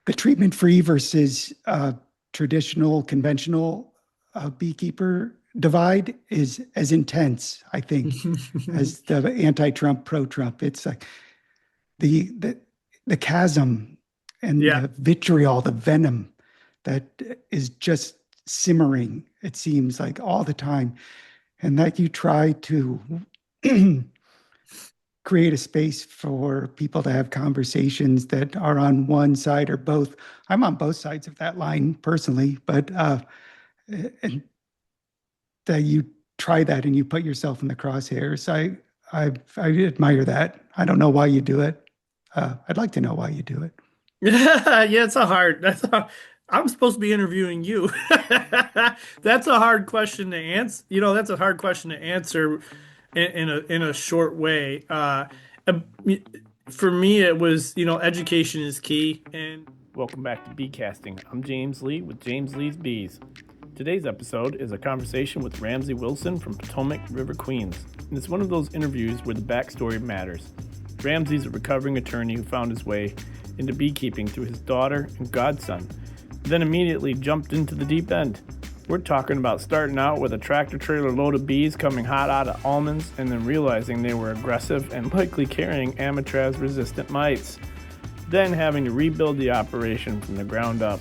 the treatment-free versus traditional, conventional beekeeper divide is as intense, I think, as the anti-Trump, pro-Trump. It's like the the, the chasm and Yeah. the vitriol, the venom that is just simmering, it seems like all the time. And that you try to create a space for people to have conversations that are on one side or both. I'm on both sides of that line personally, but and that you try that and you put yourself in the crosshairs. I admire that. I don't know why you do it. I'd like to know why you do it. Yeah, it's a hard. I'm supposed to be interviewing you. That's a hard question to answer. That's a hard question to answer in a short way. Um, for me, it was, education is key. And welcome back to Bee Casting. I'm James Lee with James Lee's Bees. Today's episode is a conversation with Ramsey Wilson from Potomac River Queens, and it's one of those interviews where the backstory matters. Ramsey's a recovering attorney who found his way into beekeeping through his daughter and godson, then immediately jumped into the deep end. We're talking about starting out with a tractor trailer load of bees coming hot out of almonds and then realizing they were aggressive and likely carrying Amitraz resistant mites, then having to rebuild the operation from the ground up.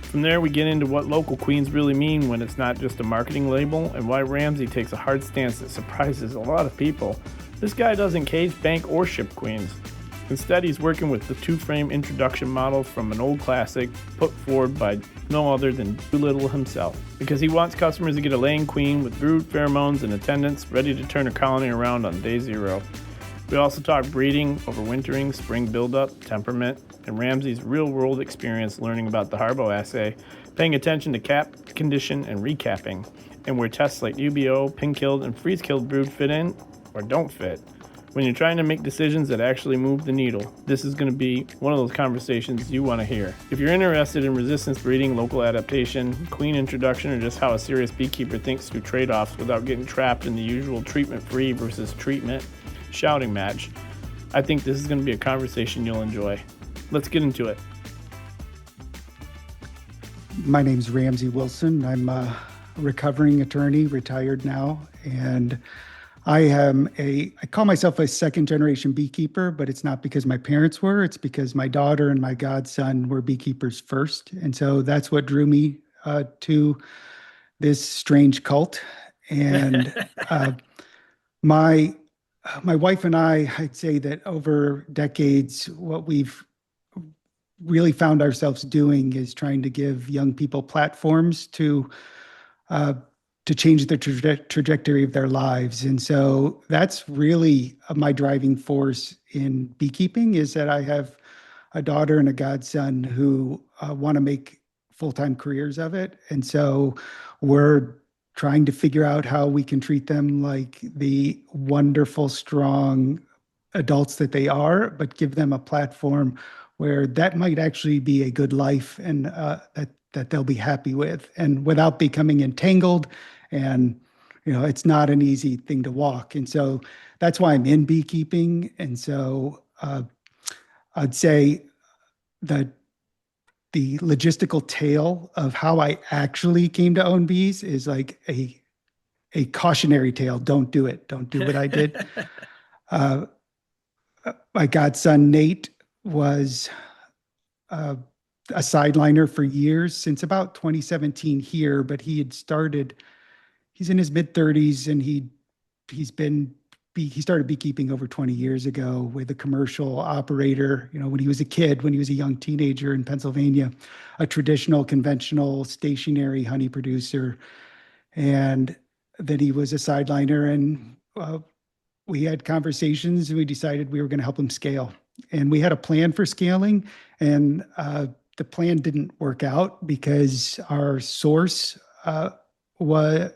From there, we get into what local queens really mean when it's not just a marketing label, and why Ramsey takes a hard stance that surprises a lot of people. This guy doesn't cage, bank, or ship queens. Instead, he's working with the two-frame introduction model from an old classic put forward by no other than Doolittle himself, because he wants customers to get a laying queen with brood, pheromones, and attendants ready to turn a colony around on day zero. We also talk breeding, overwintering, spring buildup, temperament, and Ramsey's real-world experience learning about the Harbo assay, paying attention to cap, condition, and recapping, and where tests like UBO, pin-killed, and freeze-killed brood fit in or don't fit. When you're trying to make decisions that actually move the needle, this is going to be one of those conversations you want to hear. If you're interested in resistance breeding, local adaptation, queen introduction, or just how a serious beekeeper thinks through trade-offs without getting trapped in the usual treatment-free versus treatment shouting match, I think this is going to be a conversation you'll enjoy. Let's get into it. My name's Ramsey Wilson. I'm a recovering attorney, retired now, and I call myself a second generation beekeeper, but it's not because my parents were, it's because my daughter and my godson were beekeepers first. And so that's what drew me to this strange cult. And my my wife and I'd say that over decades, what we've really found ourselves doing is trying to give young people platforms uh, to change the trajectory of their lives. And so that's really my driving force in beekeeping, is that I have a daughter and a godson who want to make full-time careers of it. And so we're trying to figure out how we can treat them like the wonderful, strong adults that they are, but give them a platform where that might actually be a good life, and that they'll be happy with, and without becoming entangled. And it's not an easy thing to walk. And so that's why I'm in beekeeping. And so I'd say that the logistical tale of how I actually came to own bees is like a cautionary tale. Don't do it. Don't do what I did. Uh, my godson Nate was a sideliner for years, since about 2017 here, but he's in his mid 30s, and he started beekeeping over 20 years ago with a commercial operator, when he was a kid, when he was a young teenager in Pennsylvania, a traditional, conventional, stationary honey producer. And then he was a sideliner, and we had conversations, and we decided we were going to help him scale. And we had a plan for scaling, and the plan didn't work out because our source was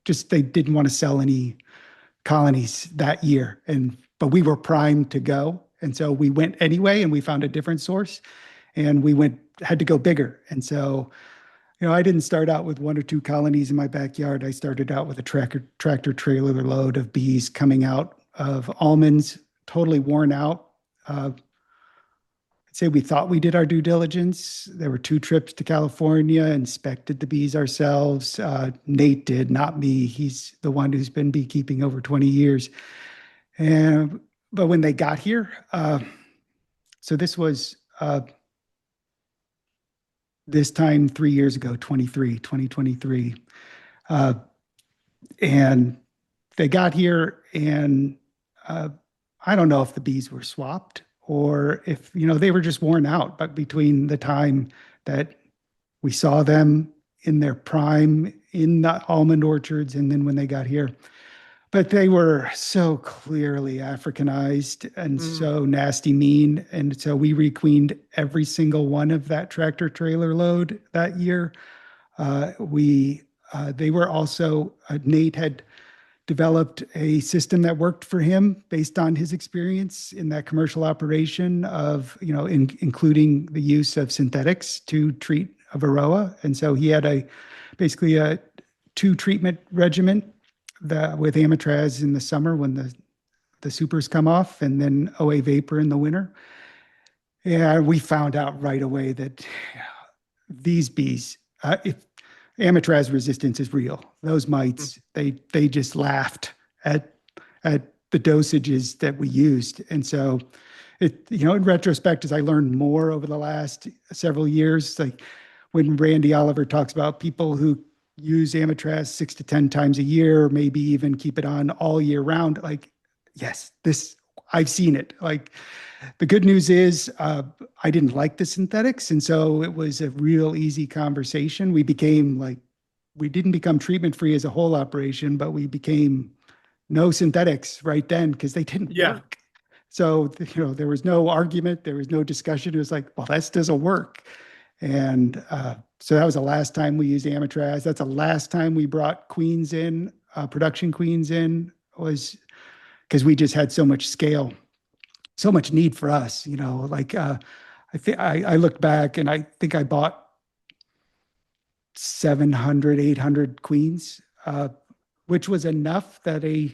just, they didn't want to sell any colonies that year. But we were primed to go. And so we went anyway, and we found a different source, and had to go bigger. And so, I didn't start out with one or two colonies in my backyard. I started out with a tractor trailer load of bees coming out of almonds, totally worn out. I'd say we thought we did our due diligence. There were 2 trips to California, inspected the bees ourselves. Nate did, not me. He's the one who's been beekeeping over 20 years. And but when they got here, so this was this time 3 years ago, 2023. Uh, and they got here, and I don't know if the bees were swapped or if, they were just worn out. But between the time that we saw them in their prime in the almond orchards and then when they got here, but they were so clearly Africanized and Mm. so nasty mean. And so we requeened every single one of that tractor trailer load that year. They were also, Nate had developed a system that worked for him based on his experience in that commercial operation of, including the use of synthetics to treat a Varroa. And so he had basically a 2 treatment regimen with Amitraz in the summer when the supers come off, and then OA vapor in the winter. And we found out right away that these bees, if Amitraz resistance is real, those mites, they just laughed at the dosages that we used. And so in retrospect, as I learned more over the last several years, like when Randy Oliver talks about people who use Amitraz 6 to 10 times a year, maybe even keep it on all year round, like, yes, I've seen it. Like, the good news is I didn't like the synthetics. And so it was a real easy conversation. We didn't become treatment free as a whole operation, but we became no synthetics right then because they didn't Yeah. work. So, there was no argument. There was no discussion. It was like, well, that doesn't work. And so that was the last time we used Amitraz. That's the last time we brought queens in, production queens in, was because we just had so much scale, so much need for us. I looked back and I think I bought 700, 800 queens, which was enough that a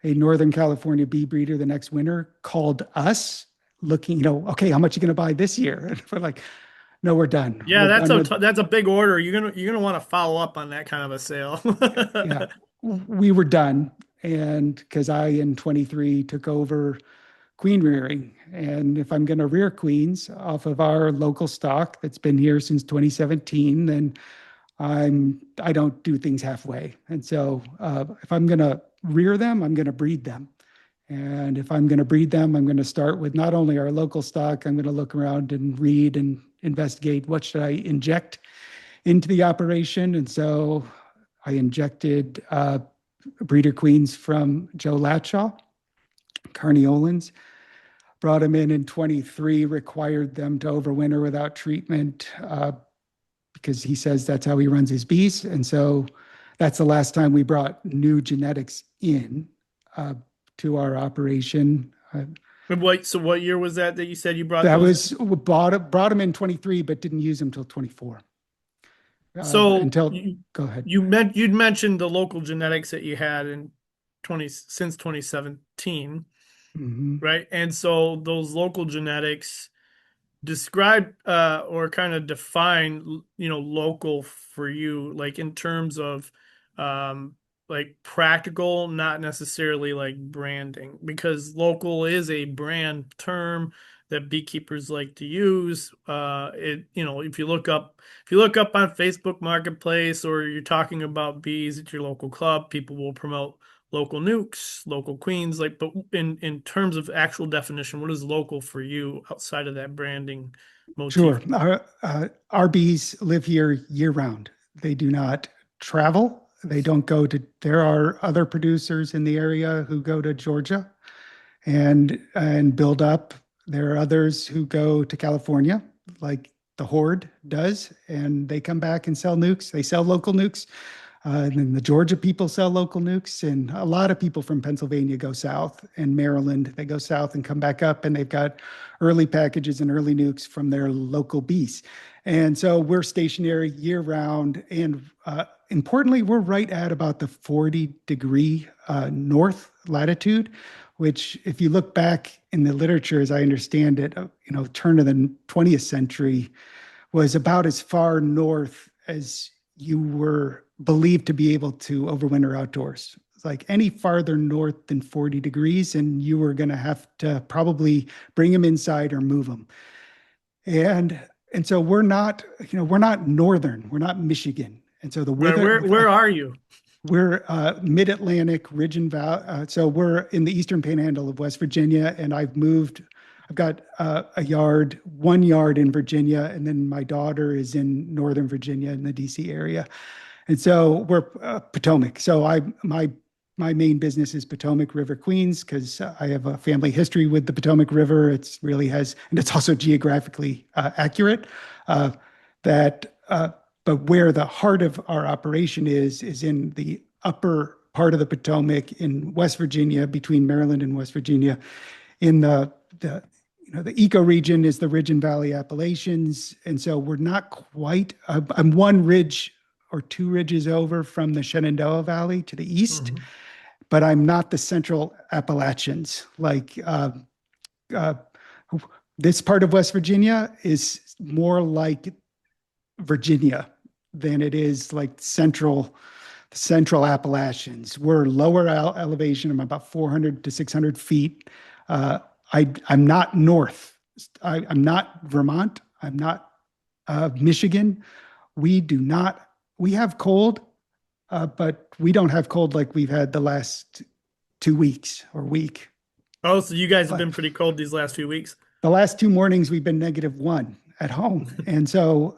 Northern California bee breeder the next winter called us looking, okay, how much are you going to buy this year? And we're like, no, we're done. Yeah, We're done with, that's a big order. You're gonna want to follow up on that kind of a sale. yeah, we were done. And because I in 23 took over queen rearing. And if I'm going to rear queens off of our local stock that's been here since 2017, then I don't do things halfway. And so if I'm going to rear them, I'm going to breed them. And if I'm going to breed them, I'm going to start with not only our local stock, I'm going to look around and read and investigate what should I inject into the operation. And so I injected breeder queens from Joe Latshaw, Carniolans, brought them in 23, required them to overwinter without treatment because he says that's how he runs his bees. And so that's the last time we brought new genetics in to our operation. So what year was that you said you brought That those? was brought them in 23, but didn't use them until 24. So Until Go ahead. you'd mentioned the local genetics that you had in 2017, Mhm. right? And so those local genetics describe or kind of define, local for you, like in terms of um like practical, not necessarily like branding, because local is a brand term that beekeepers like to use. If you look up on Facebook Marketplace, or you're talking about bees at your local club, people will promote local nukes, local queens. Like, but in terms of actual definition, what is local for you outside of that branding motif? Sure. Our bees live here year round. They do not travel. They don't go to, there are other producers in the area who go to Georgia and build up. There are others who go to California, like the Horde does, and they come back and sell nukes. They sell local nukes. And then the Georgia people sell local nukes, and a lot of people from Pennsylvania go south, and Maryland, they go south and come back up, and they've got early packages and early nukes from their local bees. And so we're stationary year round. And importantly, we're right at about the 40-degree north latitude, which if you look back in the literature, as I understand it, turn of the 20th century was about as far north as you were believed to be able to overwinter outdoors. It's like any farther north than 40 degrees, and you were going to have to probably bring them inside or move them. And and so we're not northern, we're not Michigan. And so the Right. weather, Where are you? we're mid-Atlantic Ridge and Valley. So we're in the Eastern Panhandle of West Virginia, and I've got 1 yard in Virginia, and then my daughter is in Northern Virginia in the DC area. And so we're Potomac. So my main business is Potomac River Queens because I have a family history with the Potomac River. It's really has, and it's also geographically accurate. Uh, that, but where the heart of our operation is in the upper part of the Potomac in West Virginia, between Maryland and West Virginia. In the ecoregion is the Ridge and Valley Appalachians, and so we're not quite. I'm one ridge or two ridges over from the Shenandoah Valley to the east, Mhm. but I'm not the Central Appalachians. Uh, this part of West Virginia is more like Virginia than it is like central Appalachians. We're lower elevation. I'm about 400 to 600 feet. I'm not north. I'm not Vermont. I'm not Michigan. We do not. We have cold, but we don't have cold like we've had the last 2 weeks or week. Oh, so you guys have But been pretty cold these last few weeks. the last 2 mornings we've been -1 at home, and so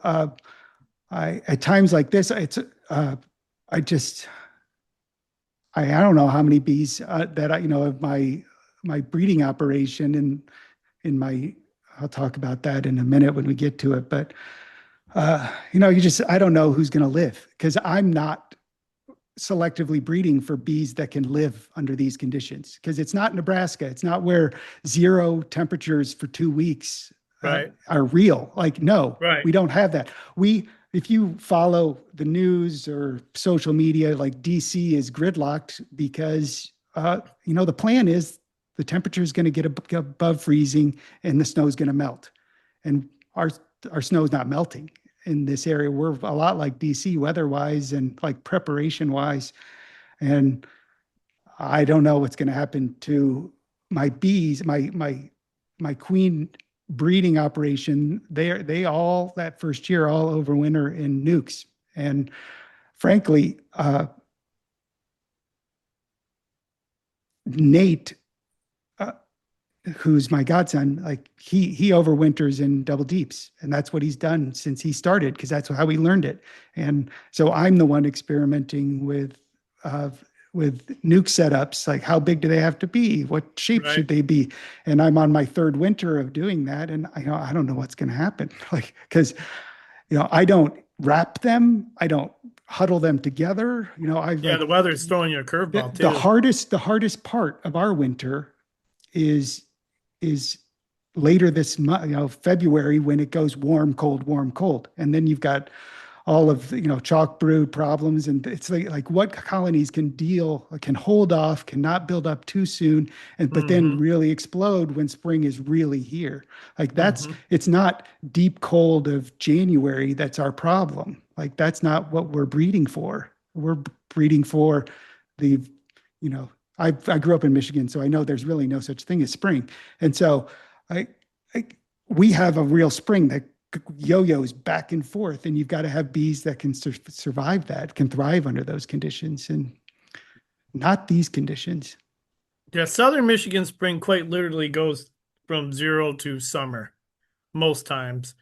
I at times like this, I just I don't know how many bees that I of my breeding operation and in my I'll talk about that in a minute when we get to it, but I don't know who's going to live because I'm not selectively breeding for bees that can live under these conditions because it's not Nebraska. It's not where 0 temperatures for 2 weeks Right. are real. Like, no, Right. we don't have that. If you follow the news or social media, like DC is gridlocked because, the plan is the temperature is going to get above freezing and the snow is going to melt. And our snow is not melting in this area. We're a lot like DC weather-wise and like preparation-wise. And I don't know what's going to happen to my bees, my queen breeding operation. They all that first year all overwinter in nukes. And frankly, Nate, who's my godson, like he overwinters in double deeps, and that's what he's done since he started because that's how he learned it. And so I'm the one experimenting with nuke setups, like how big do they have to be, what shape Right. should they be, and I'm on my third winter of doing that, and I don't know what's going to happen, like because I don't wrap them, I don't huddle them together. I Yeah, like the weather's throwing you a the, curveball the too. hardest part of our winter is is later this month, February, when it goes warm, cold. And then you've got all of the, chalk brood problems. And it's like what colonies can hold off, cannot build up too soon, but then Hmm. really explode when spring is really here. Like Hmm. it's not deep cold of January that's our problem. Like that's not what we're breeding for. We're breeding for the, you know, I grew up in Michigan, so I know there's really no such thing as spring. And so I, I we have a real spring that yo-yos back and forth, and you've got to have bees that can survive that, can thrive under those conditions, and not these conditions. Yeah, southern Michigan spring quite literally goes from zero to summer most times,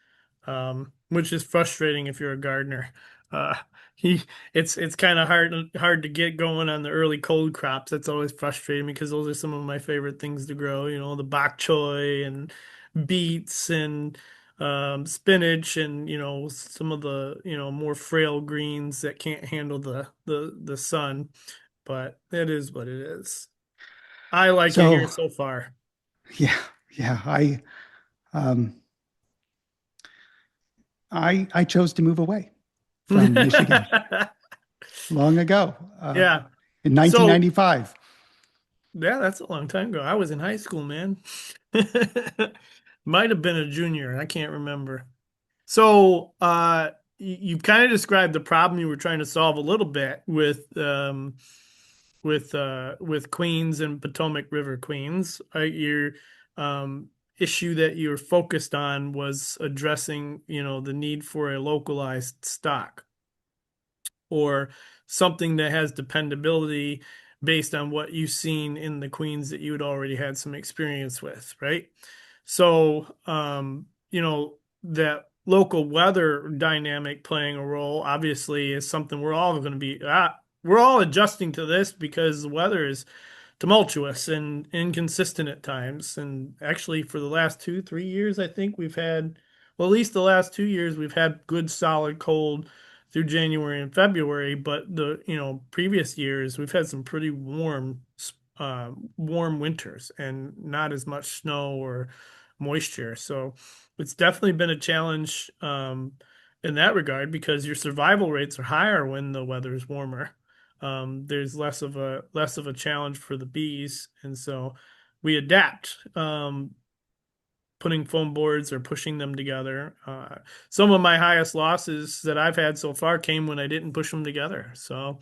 which is frustrating if you're a gardener. Uh, he, it's kind of hard to get going on the early cold crops. That's always frustrating because those are some of my favorite things to grow. The bok choy and beets and spinach and some of the more frail greens that can't handle the sun. But it is what it is. I like it here So so far. yeah, yeah, um, I chose to move away from Michigan long ago, Yeah. in So 1995. Yeah, that's a long time ago. I was in high school, man. Might have been a junior. I can't remember. So, you kind of described the problem you were trying to solve a little bit with Queens and Potomac River Queens. Your um, issue that you were focused on was addressing, the need for a localized stock or something that has dependability based on what you've seen in the queens that you had already had some experience with, right? So, that local weather dynamic playing a role obviously is something we're all going to be, we're all adjusting to this because the weather is tumultuous and inconsistent at times. And actually, for the last 2, 3 years, I think we've had, well, at least the last 2 years, we've had good solid cold through January and February. But the previous years, we've had some pretty warm winters and not as much snow or moisture. So it's definitely been a challenge in that regard because your survival rates are higher when the weather is warmer. There's less of a challenge for the bees, and so we adapt, putting foam boards or pushing them together. Some of my highest losses that I've had so far came when I didn't push them together. So,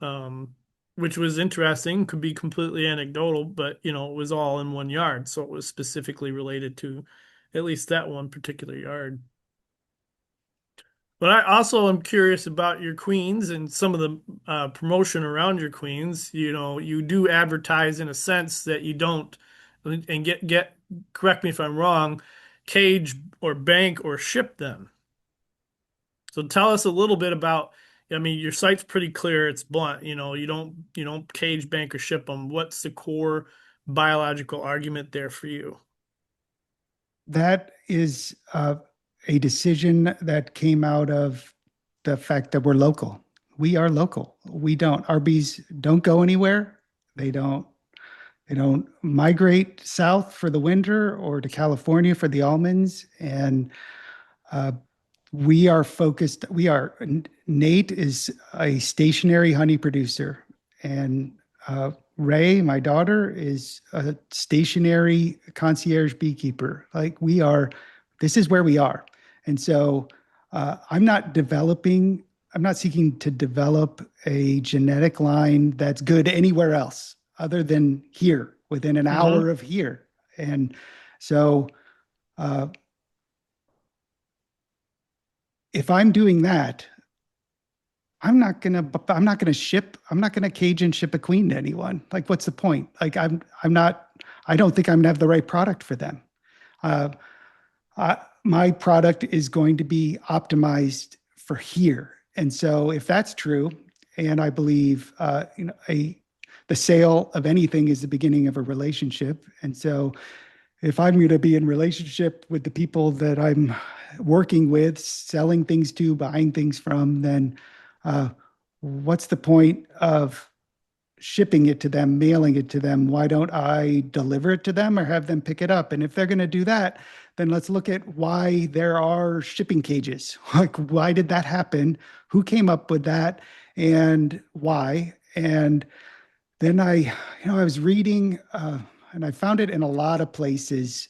um, which was interesting, could be completely anecdotal, but it was all in one yard, so it was specifically related to at least that one particular yard. But I also am curious about your queens and some of the promotion around your queens. You do advertise in a sense that you don't, and correct me if I'm wrong, cage or bank or ship them. So tell us a little bit about. I mean, your site's pretty clear. It's blunt. You don't cage, bank, or ship them. What's the core biological argument there for you? That is a decision that came out of the fact that we're local. We are local. Our bees don't go anywhere. They don't, they don't migrate south for the winter or to California for the almonds. And uh, we are focused, Nate is a stationary honey producer. And Ray, my daughter, is a stationary concierge beekeeper. This is where we are. And so I'm not seeking to develop a genetic line that's good anywhere else other than here, within an Hmm. hour of here. And so uh, if I'm doing that, I'm not gonna ship, I'm not gonna cage and ship a queen to anyone. Like, what's the point? I'm not, I don't think I'm gonna have the right product for them. Uh, my product is going to be optimized for here. And so if that's true, and I believe, the sale of anything is the beginning of a relationship. And so if I'm going to be in relationship with the people that I'm working with, selling things to, buying things from, then uh, what's the point of shipping it to them, mailing it to them? Why don't I deliver it to them or have them pick it up? And if they're going to do that, then let's look at why there are shipping cages. Like, why did that happen? Who came up with that and why? And then I was reading, and I found it in a lot of places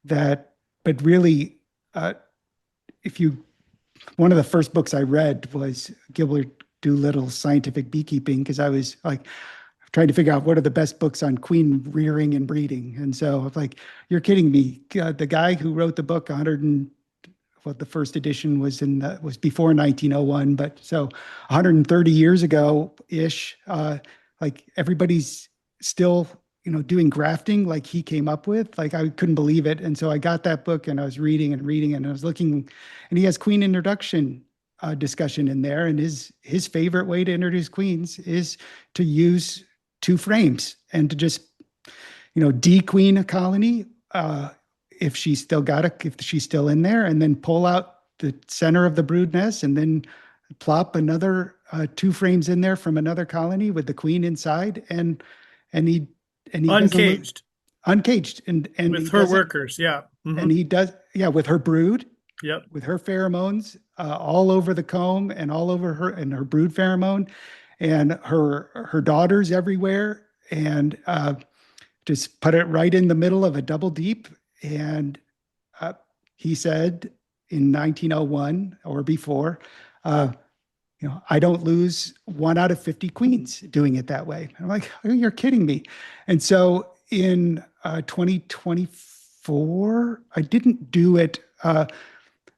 that, but really, uh, if you, one of the first books I read was Gilbert Doolittle's Scientific Beekeeping, because I was like trying to figure out what are the best books on queen rearing and breeding. And so I was like, you're kidding me. The guy who wrote the book 100 and what the first edition was before 1901, but so 130 years ago ish, like everybody's still doing grafting like he came up with. Like, I couldn't believe it. And so I got that book and I was reading and reading and I was looking, and he has queen introduction discussion in there, and his favorite way to introduce queens is to use two frames and to just dequeen a colony, if she's still in there, and then pull out the center of the brood nest, and then plop another two frames in there from another colony with the queen inside, and he doesn't Uncaged uncaged, and with her workers. Yeah. Hmm. he does, yeah, with her brood, Yep. with her pheromones all over the comb and all over her, and her brood pheromone, and her daughters everywhere. and just put it right in the middle of a double deep. And uh, he said in 1901 or before, uh, I don't lose 1 out of 50 queens doing it that way. I'm like, oh, you're kidding me. And so in 2024, I didn't do it.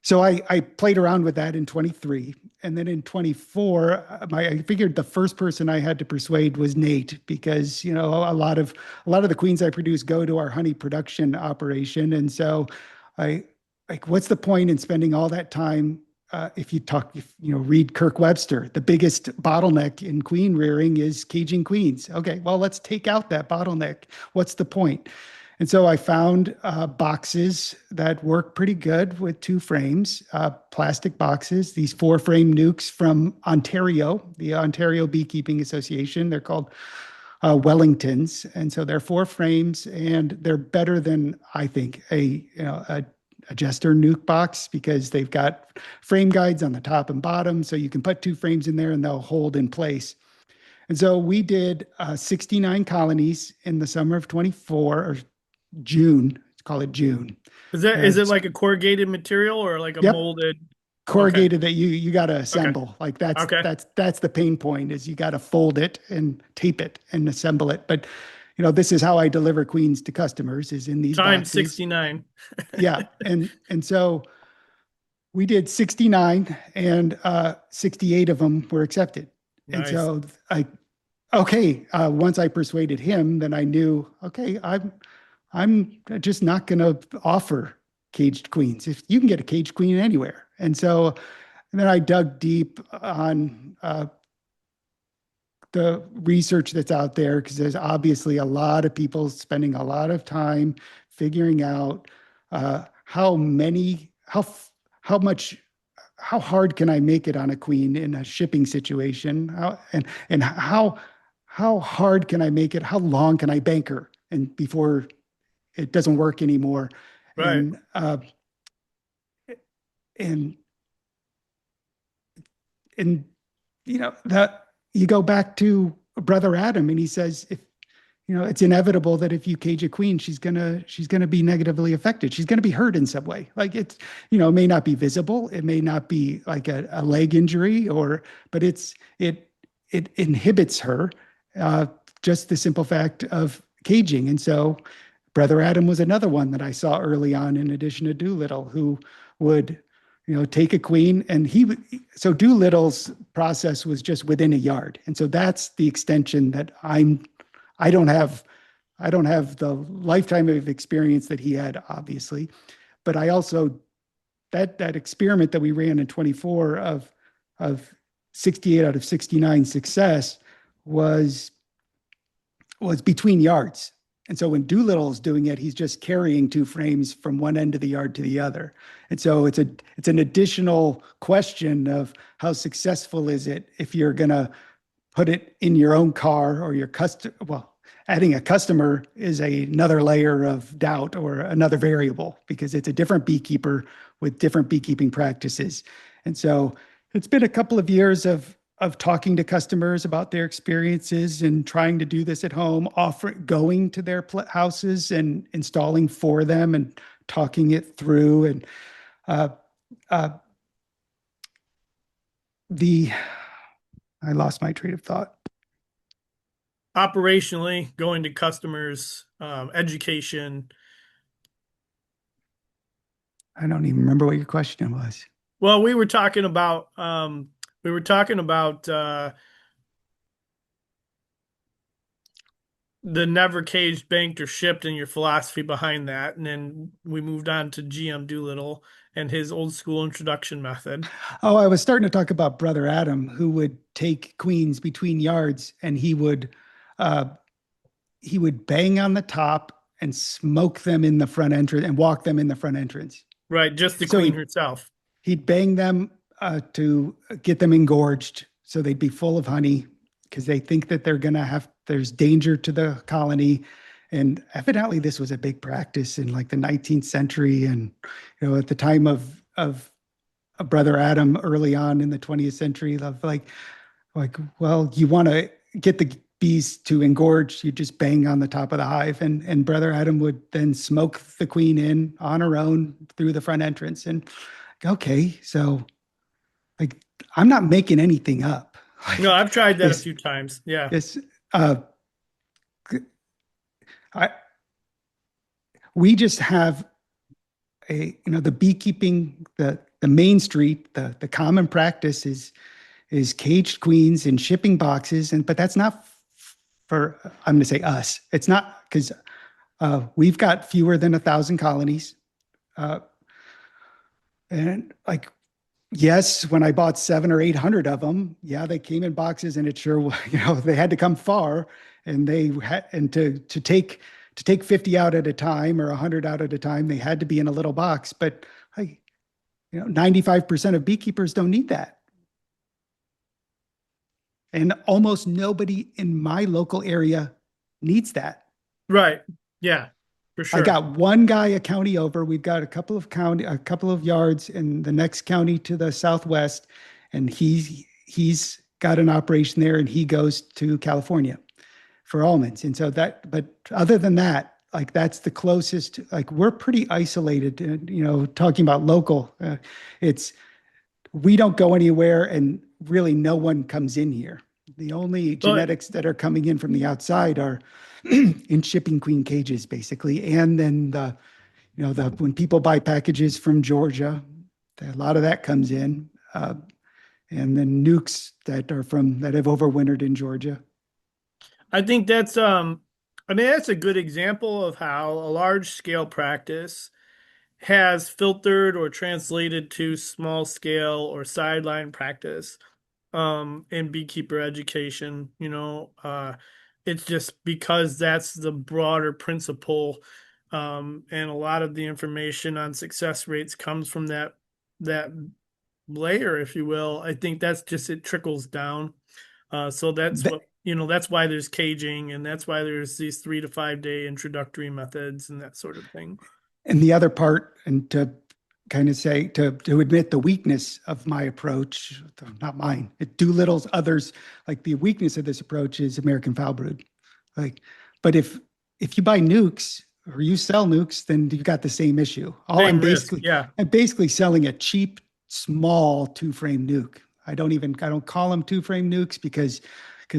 So I played around with that in 23. And then in 24, I figured the first person I had to persuade was Nate, because, a lot of the queens I produce go to our honey production operation. And so I what's the point in spending all that time? Read Kirk Webster, the biggest bottleneck in queen rearing is caging queens. Okay, well, let's take out that bottleneck. What's the point? And so I found boxes that work pretty good with 2 frames, plastic boxes, these 4-frame nukes from Ontario, the Ontario Beekeeping Association. They're called Wellingtons. And so they're 4 frames, and they're better than, I think, a Jester nuke box, because they've got frame guides on the top and bottom. So you can put 2 frames in there and they'll hold in place. And so we did 69 colonies in the summer of 24, or June. Let's call it June. Is it like a corrugated material or like a Yep, molded? Okay. corrugated that you got to Okay. assemble. Like that's Okay. that's the pain point, is you got to fold it and tape it and assemble it. But this is how I deliver queens to customers, is in these Times boxes. 69. Yeah, and so we did 69, and 68 of them were accepted. And Nice. so once I persuaded him, then I knew, okay, I'm just not going to offer caged queens. If you can get a caged queen anywhere. And then I dug deep on the research that's out there, because there's obviously a lot of people spending a lot of time figuring out how hard can I make it on a queen in a shipping situation, and how hard can I make it? How long can I bank her and before it doesn't work anymore? Right. And and that you go back to Brother Adam, and he says, if it's inevitable that if you cage a queen, she's gonna be negatively affected. She's gonna be hurt in some way. Like, it's it may not be visible, it may not be like a leg injury, but it inhibits her. Just the simple fact of caging. And so Brother Adam was another one that I saw early on, in addition to Doolittle, who would take a queen, and so Doolittle's process was just within a yard. And so that's the extension that I don't have the lifetime of experience that he had, obviously. But I also, that experiment that we ran in 24 of 68 out of 69 success was between yards. And so when Doolittle's doing it, he's just carrying 2 frames from one end of the yard to the other. And so it's an additional question of how successful is it if you're going to put it in your own car, or adding a customer is another layer of doubt, or another variable, because it's a different beekeeper with different beekeeping practices. And so it's been a couple of years of talking to customers about their experiences and trying to do this at home, going to their houses and installing for them and talking it through. And I lost my train of thought. Operationally, going to customers, education. I don't even remember what your question was. Well, we were talking about the never caged, banked, or shipped, and your philosophy behind that. And then we moved on to GM Doolittle and his old school introduction method. Oh, I was starting to talk about Brother Adam, who would take queens between yards, and he would bang on the top and smoke them in the front entrance and walk them in the front entrance. Right, just the So queen herself. He'd bang them to get them engorged, so they'd be full of honey, because they think that there's danger to the colony. And evidently this was a big practice in like the 19th century. And, at the time of Brother Adam, early on in the 20th century, of like, well, you want to get bees to engorge, you just bang on the top of the hive, and Brother Adam would then smoke the queen in on her own through the front entrance. And okay, so like I'm not making anything up. No, Like I've tried that a this, few times. Yeah. this, uh, I we just have the beekeeping, the main street, the common practice is caged queens in shipping boxes, but that's not for, I'm going to say us. It's not because we've got fewer than 1,000 colonies. Uh, and like, yes, when I bought 700 or 800 of them, yeah, they came in boxes, and it sure, they had to come far, and they had, and to take 50 out at a time or 100 out at a time, they had to be in a little box. But 95% of beekeepers don't need that. And almost nobody in my local area needs that. Right. Yeah, for I sure. got one guy a county over. We've got a couple of yards in the next county to the southwest, and he's got an operation there, and he goes to California for almonds. And so but other than that, like that's the closest. Like we're pretty isolated. Talking about local, it's we don't go anywhere, and really no one comes in here. The only But genetics that are coming in from the outside are in shipping queen cages, basically. And then when people buy packages from Georgia, a lot of that comes in. And then nukes that have overwintered in Georgia. I think I mean that's a good example of how a large scale practice has filtered or translated to small scale or sideline practice in beekeeper education. It's just because that's the broader principle, and a lot of the information on success rates comes from that layer, if you will. I think that's just it trickles down. So that's The, that's why there's caging, and that's why there's these 3 to 5 day introductory methods and that sort of thing. and the other part, and to kind of say, to admit the weakness of my approach, not mine, Doolittle's, others, like the weakness of this approach is American foul brood. Like, but if you buy nukes or you sell nukes, then you got the same issue. Same risk, yeah. I'm basically selling a cheap, small 2-frame nuke. I don't call them 2-frame nukes because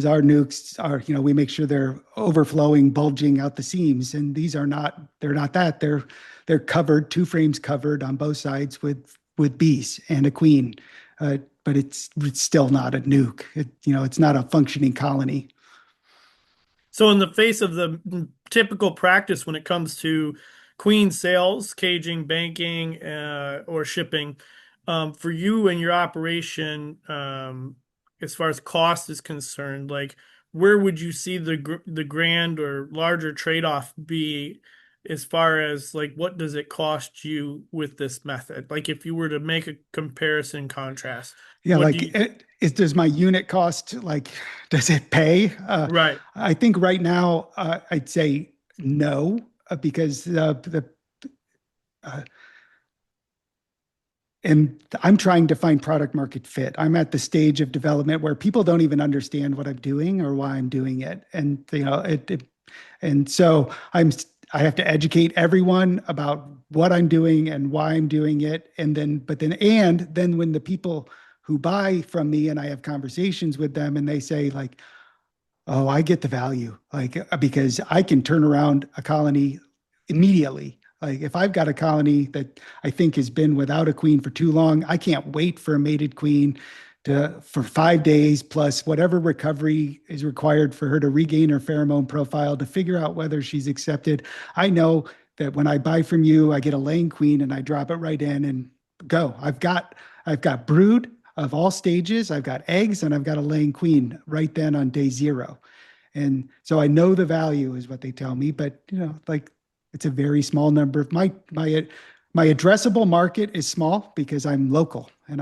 our nukes are, we make sure they're overflowing, bulging out the seams. And they're not that. They're covered, 2 frames covered on both sides with bees and a queen. But it's still not a nuke. It's not a functioning colony. So, in the face of the typical practice when it comes to queen sales, caging, banking, or shipping, for you and your operation, as far as cost is concerned, like where would you see the grand or larger trade-off be as far as like what does it cost you with this method? Like if you were to make a comparison contrast, Yeah, what do like you, does my unit cost, like, does it pay? right? I think right now I'd say no, because uh, and I'm trying to find product market fit. I'm at the stage of development where people don't even understand what I'm doing or why I'm doing it, and and so I have to educate everyone about what I'm doing and why I'm doing it, and then when the people who buy from me and I have conversations with them and they say like, oh, I get the value, like because I can turn around a colony immediately. Like if I've got a colony that I think has been without a queen for too long, I can't wait for a mated queen for 5 days plus whatever recovery is required for her to regain her pheromone profile to figure out whether she's accepted. I know that when I buy from you, I get a laying queen and I drop it right in and go. I've got brood of all stages. I've got eggs and I've got a laying queen right then on day 0. And so I know the value is what they tell me, but like it's a very small number of my addressable market is small because I'm local and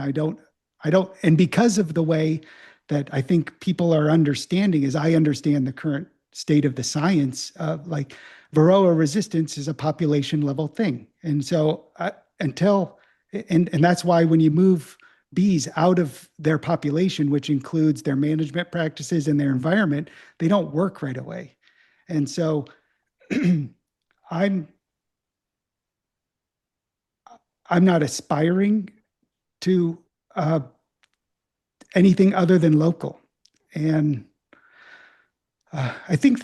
and because of the way that I think people are understanding is I understand the current state of the science of like Varroa resistance is a population level thing. And so and that's why when you move bees out of their population, which includes their management practices and their environment, they don't work right away. And so I'm I'm not aspiring to uh, anything other than local. And I think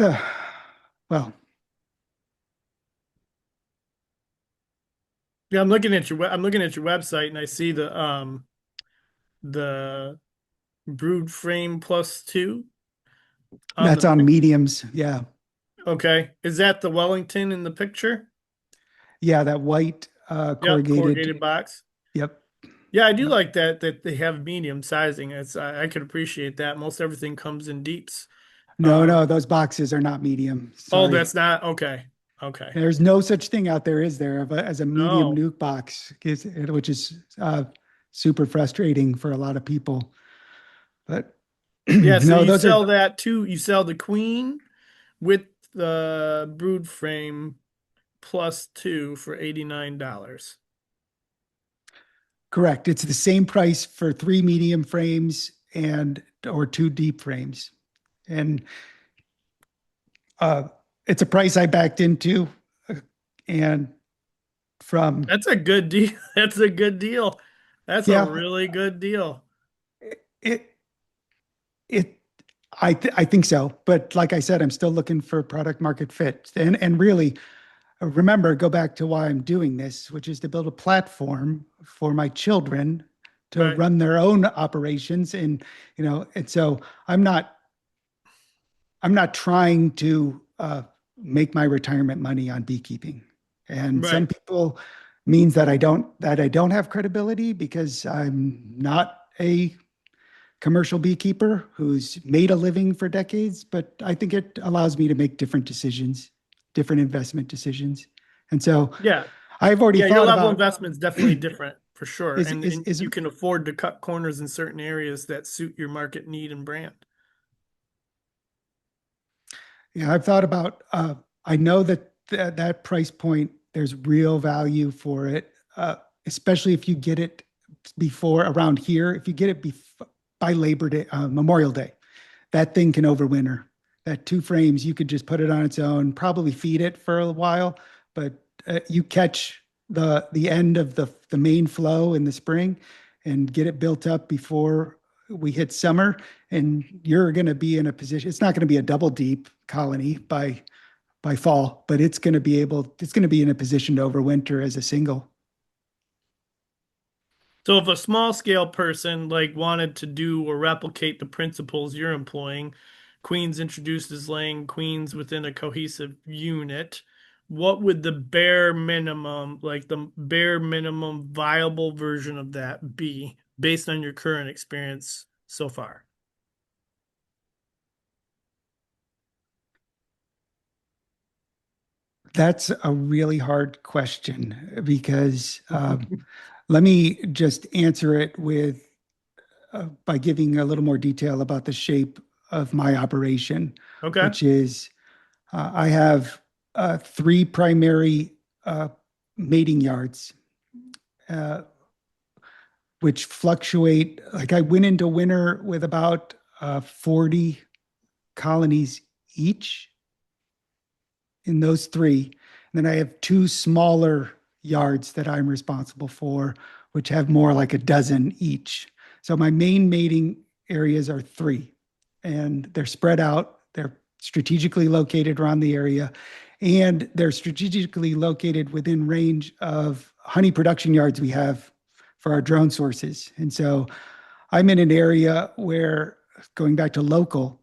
well, Yeah, I'm looking at your website and I see the brood frame plus two on the that's on pic. mediums. Yeah. Okay. Is that the Wellington in the picture? Yeah. That white Yep, corrugated. corrugated box. Yep. Yeah, I do Yep. like that they have medium sizing. I could appreciate that. Most everything comes in deeps. No, Um, no, those boxes are not medium. oh, Sorry. that's not okay. Okay. There's no such thing out there, is there, as a medium No. nuke box, which is super frustrating for a lot of people. But Yeah, so no, you those are sell that too. You sell the queen with the brood frame plus two for $89. correct. It's the same price for three medium frames and or two deep frames. And uh, it's a price I backed into. And from, That's a good deal. That's a good deal. That's a yeah, really good deal. it, it, I think so. But like I said, I'm still looking for product market fit. And really, remember, go back to why I'm doing this, which is to build a platform for my children to Right. run their own operations. And so I'm not trying to make my retirement money on beekeeping. And Right. some people means that I don't have credibility because I'm not a commercial beekeeper who's made a living for decades, but I think it allows me to make different decisions, different investment decisions. And so Yeah. I've already Yeah, your thought level of about investment is definitely different for sure. And is you can afford to cut corners in certain areas that suit your market need and brand. yeah, I've thought about I know that price point there's real value for it, especially if you get it before around here, if you get it by Labor Day, Memorial Day, that thing can overwinter. That two frames, you could just put it on its own, probably feed it for a while, but you catch the end of the main flow in the spring and get it built up before we hit summer, and you're going to be in a position. It's not going to be a double deep colony by fall, but it's going to be in a position to overwinter as a single. So if a small scale person like wanted to do or replicate the principles you're employing, queens introduced as laying queens within a cohesive unit, what would the bare minimum, like the bare minimum viable version of that be based on your current experience so far? That's a really hard question because let me just answer it with by giving a little more detail about the shape of my operation, Okay. which is I have three primary uh, mating yards, uh, which fluctuate. Like I went into winter with about 40 colonies each in those three. And then I have two smaller yards that I'm responsible for, which have more like a dozen each. So my main mating areas are three, and they're spread out. They're strategically located around the area, and they're strategically located within range of honey production yards we have for our drone sources. And so I'm in an area where, going back to local,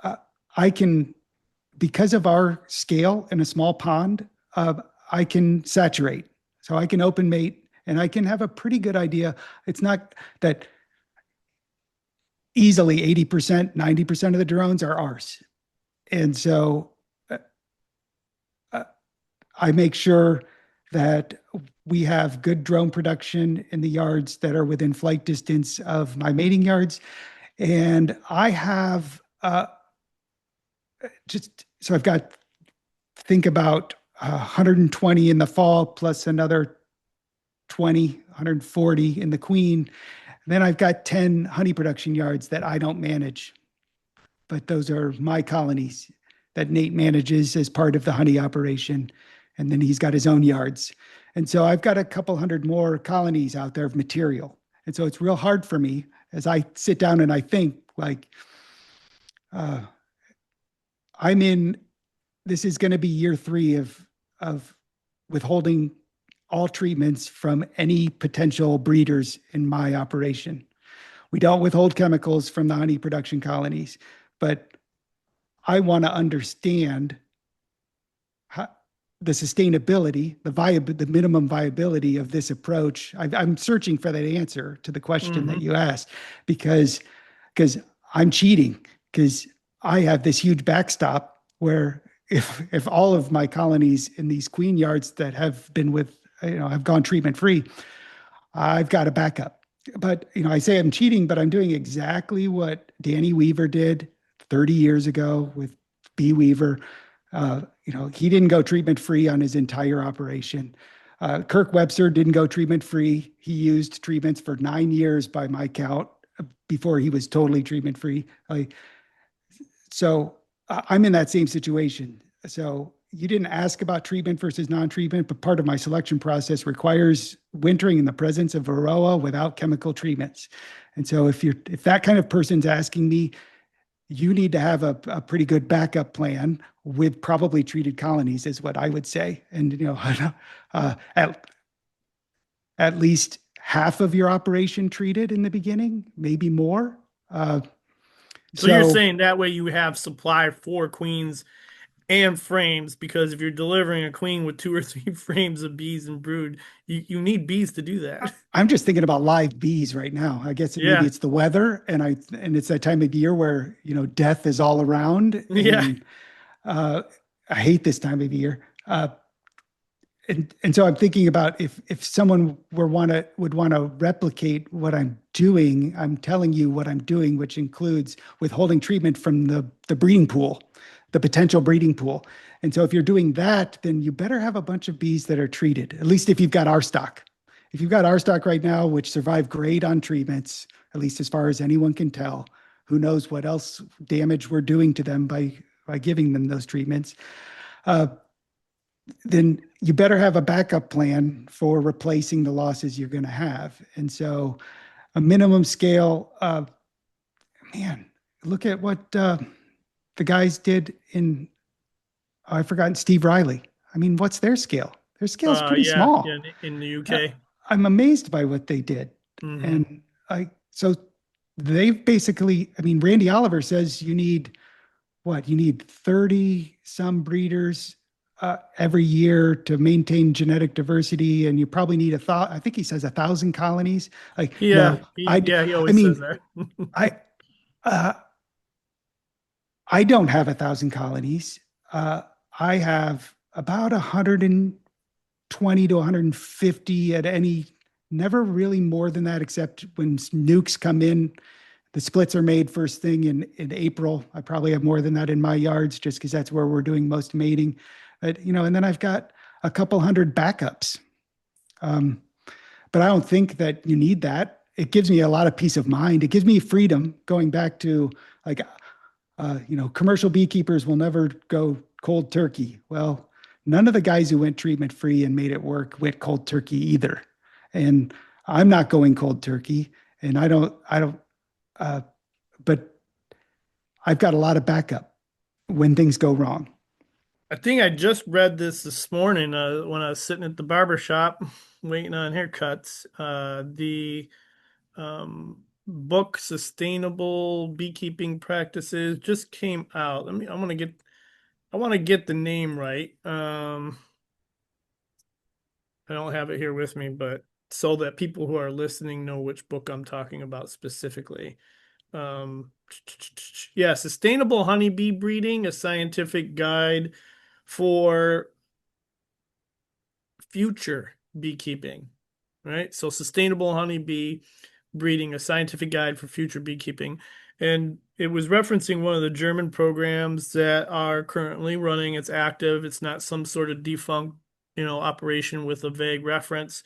uh, I can, because of our scale in a small pond, I can saturate. So I can open mate and I can have a pretty good idea. It's not that easily 80%, 90% of the drones are ours. And so uh, uh, I make sure that we have good drone production in the yards that are within flight distance of my mating yards. And I have just, so I've got, think about 120 in the fall plus another 120, 140 in the queen. Then I've got 10 honey production yards that I don't manage, but those are my colonies that Nate manages as part of the honey operation. And then he's got his own yards. And so I've got a couple hundred more colonies out there of material. And so it's real hard for me as I sit down and I think like, uh, I'm in, this is going to be year 3 of withholding all treatments from any potential breeders in my operation. We don't withhold chemicals from the honey production colonies, but I want to understand how, the sustainability, the minimum viability of this approach. I'm searching for that answer to the question that Hmm. you asked because because I'm cheating because I have this huge backstop where if all of my colonies in these queen yards that have been with have gone treatment free, I've got a backup. But I say I'm cheating, but I'm doing exactly what Danny Weaver did 30 years ago with Bee Weaver. He didn't go treatment free on his entire operation. Kirk Webster didn't go treatment free. He used treatments for 9 years by my count before he was totally treatment free. So I'm in that same situation. So you didn't ask about treatment versus non-treatment, but part of my selection process requires wintering in the presence of Varroa without chemical treatments. And so if that kind of person's asking me, you need to have a pretty good backup plan with probably treated colonies, is what I would say. And uh, at at least half of your operation treated in the beginning, maybe more. Uh, So you're so saying that way you have supply for queens and frames, because if you're delivering a queen with 2 or 3 frames of bees and brood, you need bees to do that. I'm just thinking about live bees right now. I guess maybe Yeah. it's the weather, and it's that time of year where death is all around, Yeah. and uh, I hate this time of year. And so I'm thinking about if someone would want to replicate what I'm doing. I'm telling you what I'm doing, which includes withholding treatment from the breeding pool, the potential breeding pool. And so if you're doing that, then you better have a bunch of bees that are treated. At least if you've got our stock. If you've got our stock right now, which survive great on treatments, at least as far as anyone can tell, who knows what else damage we're doing to them by giving them those treatments. Uh, then you better have a backup plan for replacing the losses you're going to have. And so a minimum scale, man, look at what the guys did in, oh, I've forgotten, Steve Riley. I mean, what's their scale? Their scale's pretty Yeah, yeah, small. in the Uh, UK. I'm amazed by what they did. Hmm. And so they've basically, I mean, Randy Oliver says you need what? You need 30 some breeders every year to maintain genetic diversity, and you probably need I think he says 1,000 colonies. Like, Yeah, no, he I always says mean, that. I, uh, I don't have 1,000 colonies. Uh, I have about 120 to 150 at any, never really more than that, except when nukes come in. The splits are made first thing in April. I probably have more than that in my yards just because that's where we're doing most mating. But, and then I've got a couple hundred backups. Um, but I don't think that you need that. It gives me a lot of peace of mind. It gives me freedom going back to like, commercial beekeepers will never go cold turkey. Well, none of the guys who went treatment free and made it work went cold turkey either. And I'm not going cold turkey. And I don't, uh, but I've got a lot of backup when things go wrong. I think I just read this morning when I was sitting at the barber shop waiting on haircuts. The book Sustainable Beekeeping Practices just came out. I want to get the name right. I don't have it here with me, but so that people who are listening know which book I'm talking about specifically. Um, yeah, Sustainable Honeybee Breeding, a scientific guide for future beekeeping, right? So sustainable honeybee breeding, a scientific guide for future beekeeping. And it was referencing one of the German programs that are currently running. It's active. It's not some sort of defunct, operation with a vague reference,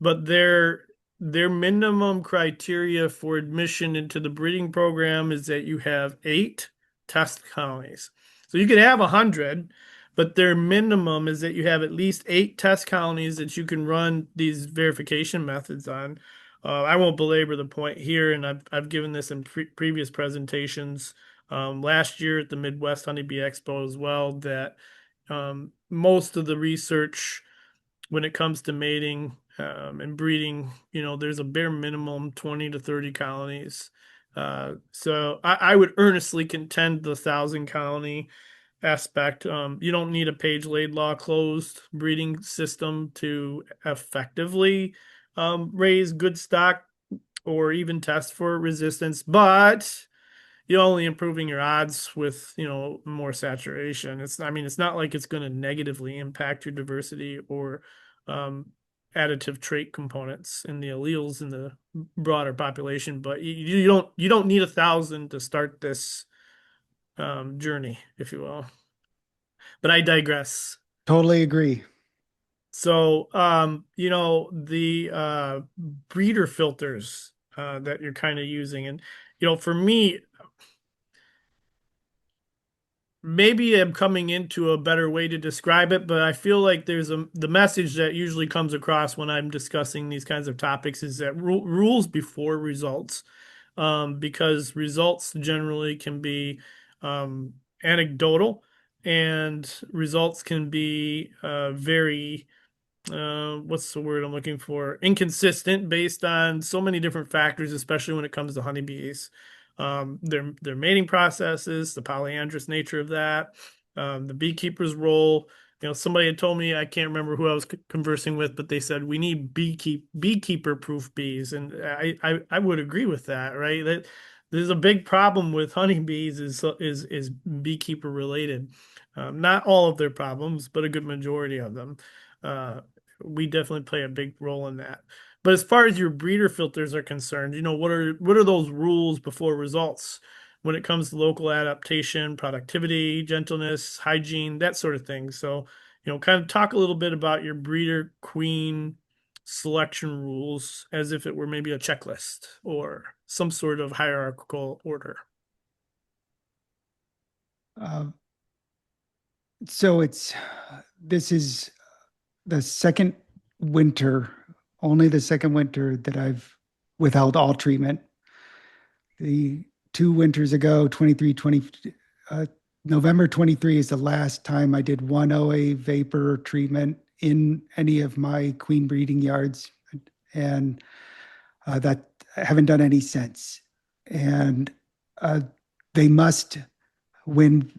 but their minimum criteria for admission into the breeding program is that you have 8 test colonies. So you could have 100, but their minimum is that you have at least 8 test colonies that you can run these verification methods on. I won't belabor the point here, and I've given this in previous presentations last year at the Midwest Honeybee Expo as well, that most of the research when it comes to mating and breeding, there's a bare minimum 20 to 30 colonies. So I would earnestly contend the 1,000 colony aspect. You don't need a Page Laidlaw closed breeding system to effectively raise good stock or even test for resistance, but you're only improving your odds with, more saturation. It's not like it's going to negatively impact your diversity or um, additive trait components in the alleles in the broader population, but you don't need 1,000 to start this journey, if you will. But I digress. Totally agree. So, the breeder filters that you're kind of using, and for me, maybe I'm coming into a better way to describe it, but I feel like the message that usually comes across when I'm discussing these kinds of topics is that rules before results, because results generally can be anecdotal, and results can be very what's the word I'm looking for? Inconsistent based on so many different factors, especially when it comes to honeybees. Their mating processes, the polyandrous nature of that, the beekeeper's role. Somebody had told me, I can't remember who I was conversing with, but they said we need beekeeper proof bees, and I would agree with that, right? That there's a big problem with honeybees is beekeeper related. Not all of their problems, but a good majority of them. Uh, we definitely play a big role in that. But as far as your breeder filters are concerned, what are those rules before results when it comes to local adaptation, productivity, gentleness, hygiene, that sort of thing. So, kind of talk a little bit about your breeder queen selection rules as if it were maybe a checklist or some sort of hierarchical order. Uh, so this is the second winter, only the second winter that I've withheld all treatment. The 2 winters ago, 23, 20, November 23 is the last time I did one OA vapor treatment in any of my queen breeding yards. And that I haven't done any since. And uh, they must win.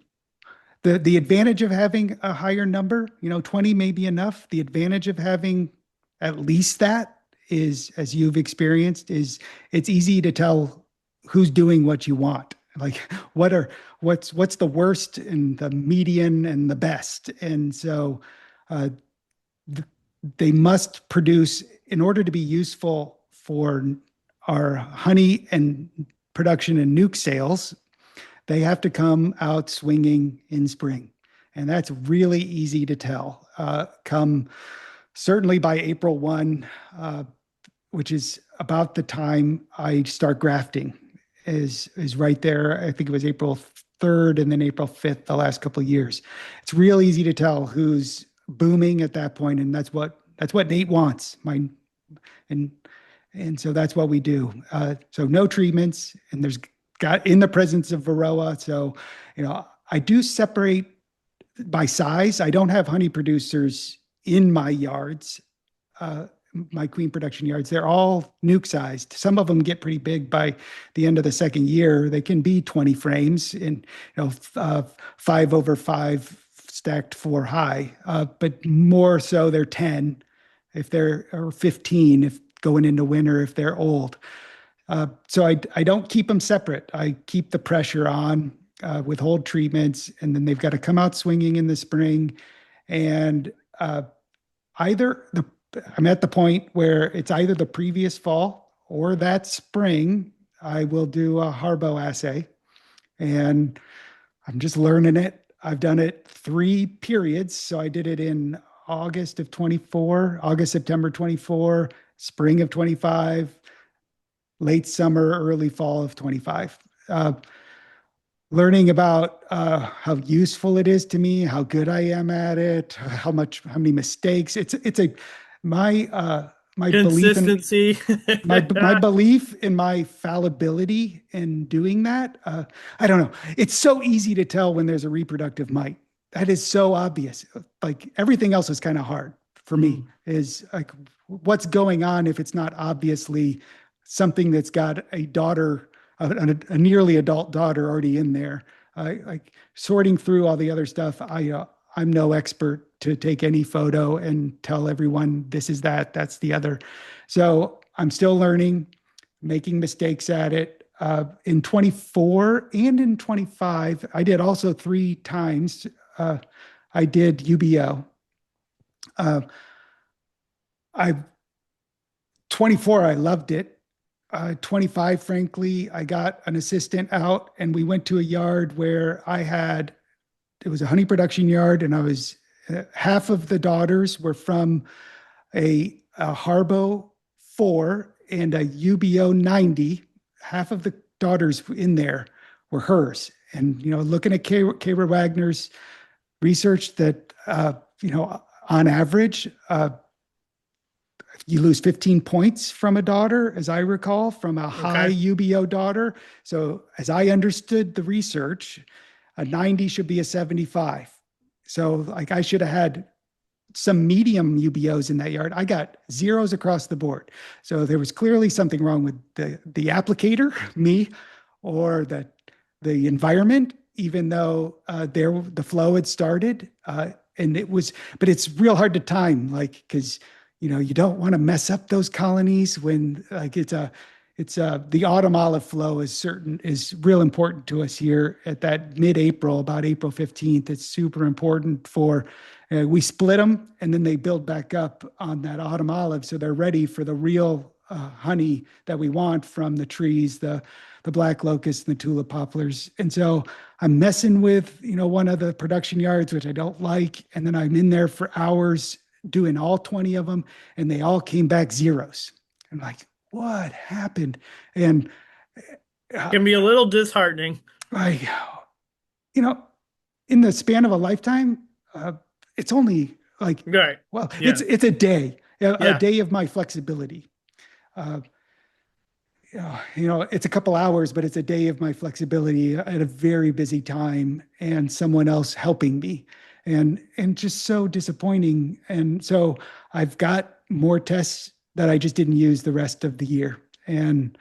The advantage of having a higher number, 20 may be enough. The advantage of having at least that is, as you've experienced, is it's easy to tell who's doing what you want. Like what's the worst and the median and the best. And so uh, they must produce in order to be useful for our honey and production and nuke sales. They have to come out swinging in spring. And that's really easy to tell. Come certainly by April 1, which is about the time I start grafting, is right there. I think it was April 3rd and then April 5th, the last couple of years. It's real easy to tell who's booming at that point, and that's what Nate wants. And and so that's what we do. So no treatments, and there's got in the presence of Varroa. So, I do separate by size. I don't have honey producers in my yards, my queen production yards. They're all nuke sized. Some of them get pretty big by the end of the second year. They can be 20 frames and 5/5 stacked 4 high, but more so they're 10 if they're or 15 if going into winter if they're old. So I don't keep them separate. I keep the pressure on, withhold treatments, and then they've got to come out swinging in the spring. And either the I'm at the point where it's either the previous fall or that spring. I will do a Harbo assay, and I'm just learning it. I've done it 3 periods, so I did it in August of 24, August, September 24, spring of 25, late summer, early fall of 25. Uh, Learning about how useful it is to me, how good I am at it, how many mistakes. It's a my my belief in Consistency. my belief in my fallibility in doing that. I don't know. It's so easy to tell when there's a reproductive mite. That is so obvious. Like everything else is kind of hard for me. Mm, Is like what's going on if it's not obviously something that's got a daughter, a nearly adult daughter already in there. Like sorting through all the other stuff. I'm no expert to take any photo and tell everyone this is that, that's the other. So I'm still learning, making mistakes at it. In 24 and in 25, I did also 3 times. I did UBO. Uh, I 24, I loved it. 25, frankly, I got an assistant out and we went to a yard where it was a honey production yard, and I was half of the daughters were from a Harbo 4 and a UBO 90. Half of the daughters in there were hers. And, looking at Kara Wagner's research that, on average, you lose 15 points from a daughter, as I recall, from a high okay. UBO daughter. So, as I understood the research, a 90 should be a 75. So, like, I should have had some medium UBOs in that yard. I got zeros across the board. So, there was clearly something wrong with the applicator, me, or the environment, even though the flow had started. And but it's real hard to time, like, because you don't want to mess up those colonies when like the autumn olive flow is real important to us here at that mid-April, about April 15th. It's super important for we split them and then they build back up on that autumn olive, so they're ready for the real honey that we want from the trees, the black locust and the tulip poplars. And so I'm messing with one of the production yards, which I don't like, and then I'm in there for hours doing all 20 of them, and they all came back zeros. I'm like, what happened? And uh, Can be a little disheartening. I, you know, in the span of a lifetime, it's only like, Right. well, Yeah. it's a day, a Yeah. day of my flexibility. Uh, it's a couple hours, but it's a day of my flexibility at a very busy time and someone else helping me, and just so disappointing. And so I've got more tests that I just didn't use the rest of the year. And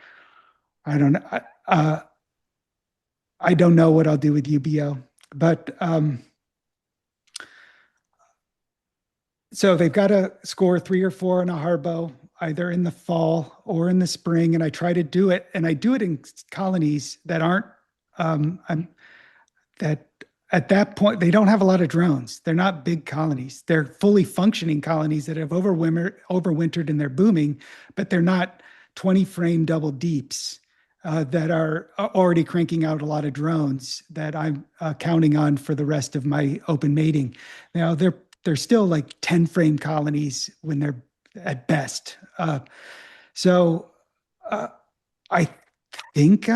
I don't know. I don't know what I'll do with UBO, but so they've got to score 3 or 4 on a Harbo, either in the fall or in the spring. And I try to do it, and I do it in colonies that aren't, I'm, that at that point, they don't have a lot of drones. They're not big colonies. They're fully functioning colonies that have overwintered and they're booming, but they're not 20 frame double deeps that are already cranking out a lot of drones that I'm counting on for the rest of my open mating. Now they're still like 10 frame colonies when they're at best. So uh, I think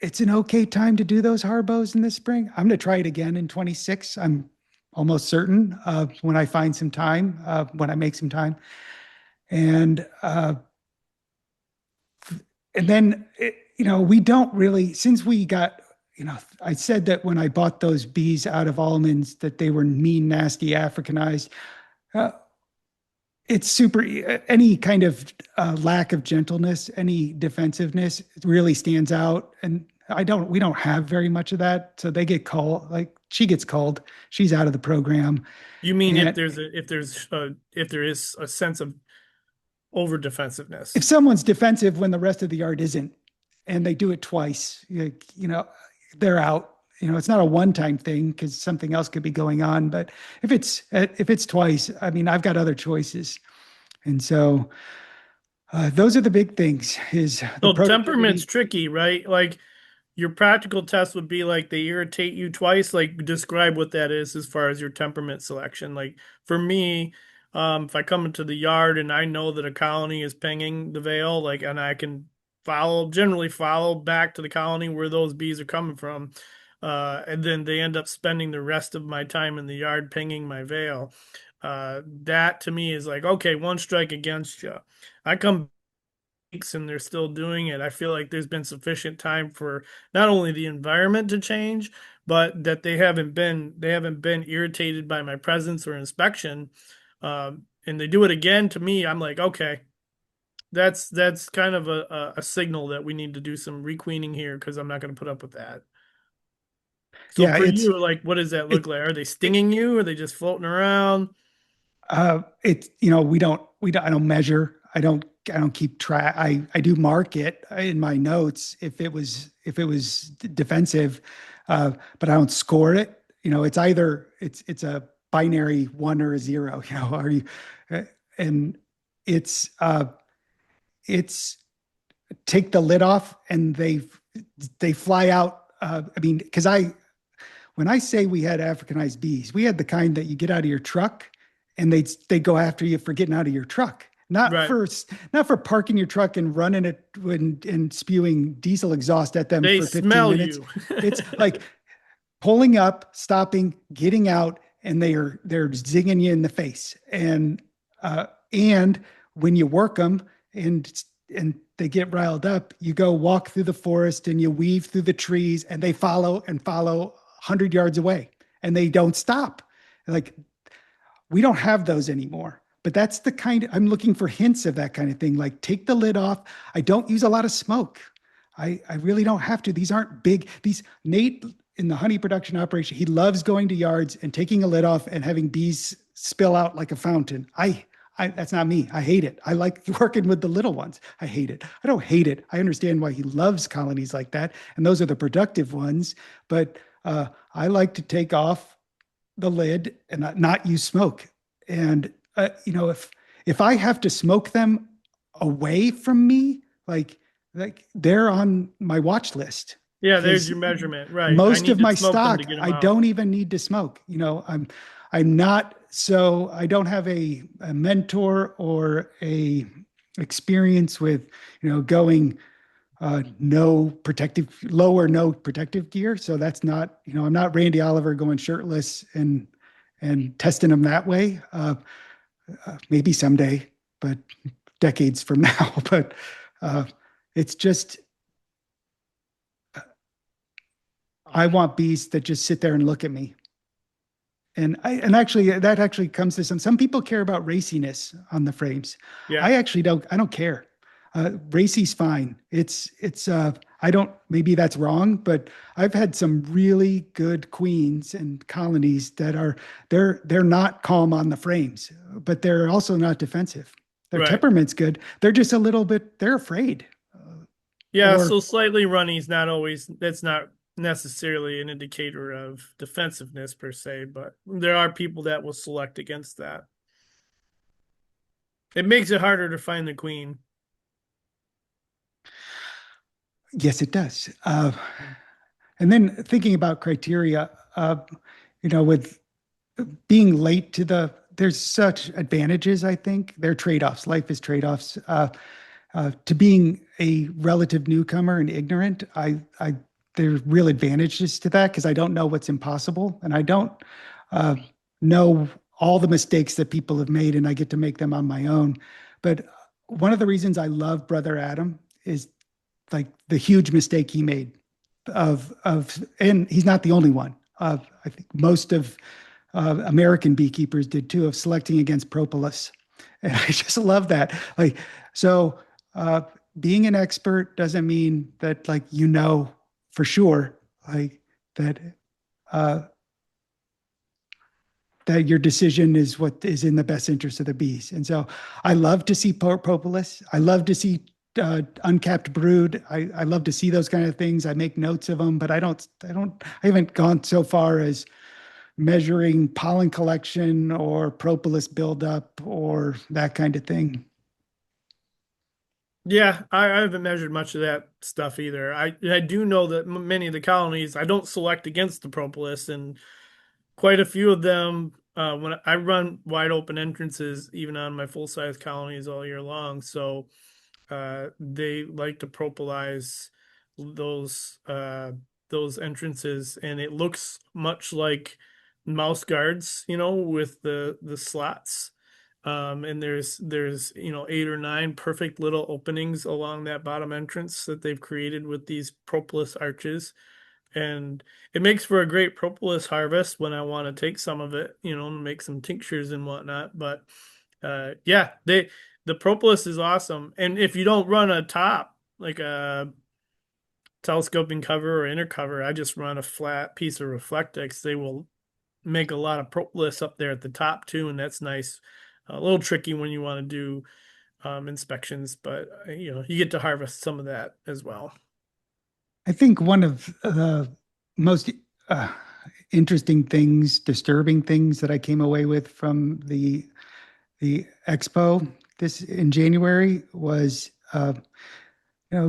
it's an okay time to do those harbos in the spring. I'm going to try it again in 26. I'm almost certain when I find some time, when I make some time. And, and then, we don't really, since we got, I said that when I bought those bees out of almonds that they were mean, nasty, Africanized. Uh, it's super, any kind of lack of gentleness, any defensiveness really stands out. And we don't have very much of that. So they get called, like she gets called, she's out of the program. You mean And if there is a sense of over defensiveness? if someone's defensive when the rest of the yard isn't, and they do it twice, they're out. It's not a one-time thing because something else could be going on. But if it's twice, I mean, I've got other choices, and so those are the big things: is the So temperament's productivity. tricky, right? Like your practical test would be like they irritate you twice. Like describe what that is as far as your temperament selection. Like for me, If I come into the yard and I know that a colony is pinging the veil, like, and I can generally follow back to the colony where those bees are coming from, and then they end up spending the rest of my time in the yard pinging my veil. That to me is like, okay, one strike against you. I come weeks and they're still doing it. I feel like there's been sufficient time for not only the environment to change, but that they haven't been irritated by my presence or inspection. And they do it again to me. I'm like, okay, that's kind of a signal that we need to do some requeening here because I'm not going to put up with that. So Yeah, for you, like, what does that look it, like? Are they stinging you? Are they just floating around? I don't measure. I don't keep track. I do mark it in my notes if it was defensive, but I don't score it. It's either it's a binary one or a zero. Are you, uh, and it's it's take the lid off and they fly out. I mean, because I when I say we had Africanized bees, we had the kind that you get out of your truck and they go after you for getting out of your truck. Right. Not for parking your truck and running it and spewing diesel exhaust at them They for 15 smell minutes. you. It's like pulling up, stopping, getting out, and they're zinging you in the face. And when you work them and they get riled up, you go walk through the forest and you weave through the trees, and they follow 100 yards away, and they don't stop. Like we don't have those anymore. But that's the kind I'm looking for hints of that kind of thing. Like take the lid off. I don't use a lot of smoke. I really don't have to. These aren't big. These Nate in the honey production operation, he loves going to yards and taking a lid off and having bees spill out like a fountain. I that's not me. I hate it. I like working with the little ones. I hate it. I don't hate it. I understand why he loves colonies like that, and those are the productive ones. But I like to take off the lid and not use smoke. And if I have to smoke them away from me, like they're on my watch list Yeah, there's because your measurement. Right. I most need of to my smoke them to stock get them I out. don't even need to smoke. I'm not so I don't have a mentor or a experience with going low or no protective gear. So that's not, I'm not Randy Oliver going shirtless and testing them that way. Maybe someday, but decades from now. But uh, it's just, I want bees that just sit there and look at me. And actually that actually comes to some people care about raciness on the frames. Yeah. I actually don't. I don't care. Racy's fine. It's I don't, maybe that's wrong, but I've had some really good queens and colonies that are they're not calm on the frames, but they're also not defensive. Their Right. temperament's good. They're just a little bit they're afraid. Yeah, Or so slightly runny is not always, that's not necessarily an indicator of defensiveness per se, but there are people that will select against that. It makes it harder to find the queen. yes, it does. And then thinking about criteria, with being late to there's such advantages. I think there are trade-offs. Life is trade-offs. To being a relative newcomer and ignorant, there's real advantages to that because I don't know what's impossible, and I don't uh, know all the mistakes that people have made, and I get to make them on my own. But one of the reasons I love Brother Adam is like the huge mistake he made and he's not the only one. I think most of American beekeepers did too, of selecting against propolis. And I just love that. Like, so uh, being an expert doesn't mean that like, for sure, like that, uh, that your decision is what is in the best interest of the bees. And so I love to see propolis. I love to see uncapped brood. I love to see those kind of things. I make notes of them, but I haven't gone so far as measuring pollen collection or propolis buildup or that kind of thing. Yeah, I haven't measured much of that stuff either. I do know that many of the colonies, I don't select against the propolis, and quite a few of them when I run wide open entrances, even on my full size colonies all year long. So they like to propolize those those entrances, and it looks much like mouse guards, with the slots. And there's 8 or 9 perfect little openings along that bottom entrance that they've created with these propolis arches, and it makes for a great propolis harvest when I want to take some of it, and make some tinctures and whatnot. But yeah, the propolis is awesome. And if you don't run a top, like a telescoping cover or inner cover, I just run a flat piece of Reflectix. They will make a lot of propolis up there at the top too, and that's nice. A little tricky when you want to do inspections, but you get to harvest some of that as well. I think one of the most uh, interesting things, disturbing things that I came away with from the expo this in January was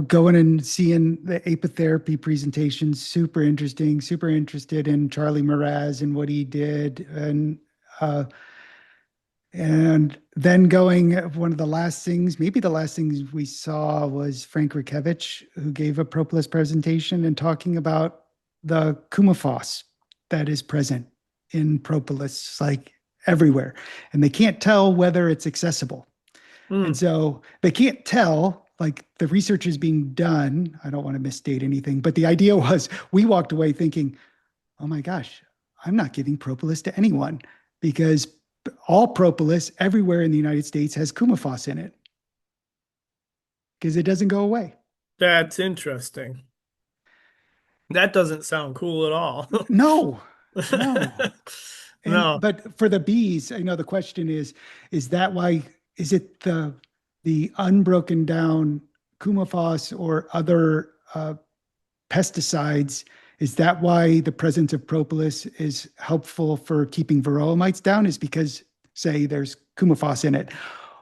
going and seeing the apitherapy presentations. Super interesting. Super interested in Charlie Mraz and what he did, uh, and then going, one of the last things, maybe the last things we saw was Frank Rikevich, who gave a propolis presentation and talking about the kumafos that is present in propolis, like everywhere. And they can't tell whether it's accessible. And Hmm. so they can't tell, like the research is being done. I don't want to misstate anything, but the idea was we walked away thinking, oh my gosh, I'm not giving propolis to anyone because all propolis everywhere in the United States has kumafos in it because it doesn't go away. That's interesting. That doesn't sound cool at all. No, no. And No. but for the bees, I know the question is that why is it the unbroken down kumafos or other pesticides? Is that why the presence of propolis is helpful for keeping varroa mites down? Is because, say, there's kumafos in it?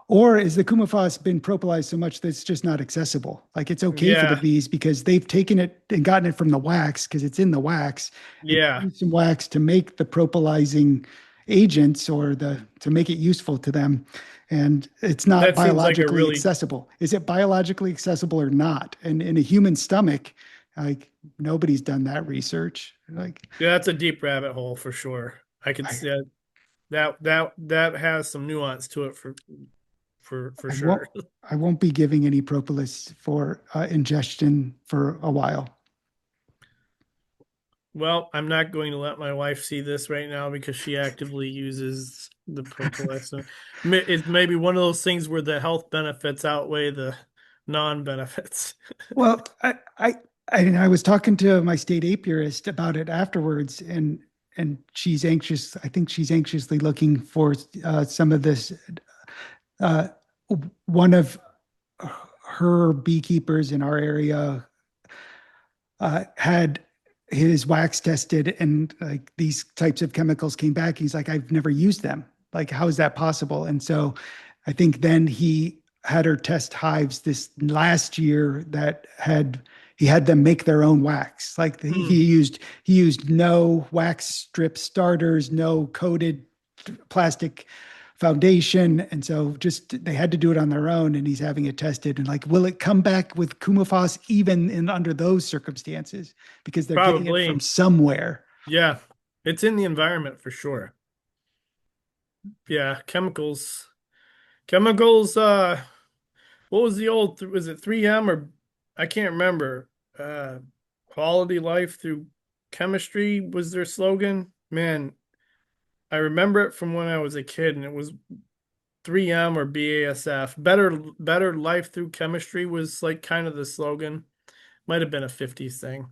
Or is the kumafos been propolized so much that it's just not accessible? Like it's okay for the Yeah. bees because they've taken it and gotten it from the wax because it's in the wax and Yeah. used some wax to make the propolizing agents or the to make it useful to them. And it's not That seems like a biologically really, accessible. Is it biologically accessible or not? And in a human stomach, like nobody's done that research. Like yeah, that's a deep rabbit hole for sure. I can I, see that has some nuance to it for I sure. won't I won't be giving any propolis for ingestion for a while. Well, I'm not going to let my wife see this right now because she actively uses the propolis. So it's maybe one of those things where the health benefits outweigh the non-benefits. Well, I was talking to my state apiarist about it afterwards, and she's anxious. I think she's anxiously looking for some of this. Uh, One of her beekeepers in our area had his wax tested, and like these types of chemicals came back. He's like, I've never used them. Like, how is that possible? And so, I think then he had her test hives this last year that had he had them make their own wax. Like Hmm. he used no wax strip starters, no coated plastic foundation. And so just they had to do it on their own. And he's having it tested. And like, will it come back with Kumafos even in under those circumstances? Because they're getting it from Probably. somewhere. Yeah. It's in the environment for sure. Yeah, chemicals. Chemicals, what was the old, was it 3M or I can't remember. Uh, Quality life through chemistry was their slogan. Man, I remember it from when I was a kid, and it was 3M or BASF. Better life through chemistry was like kind of the slogan. Might have been a 50s thing.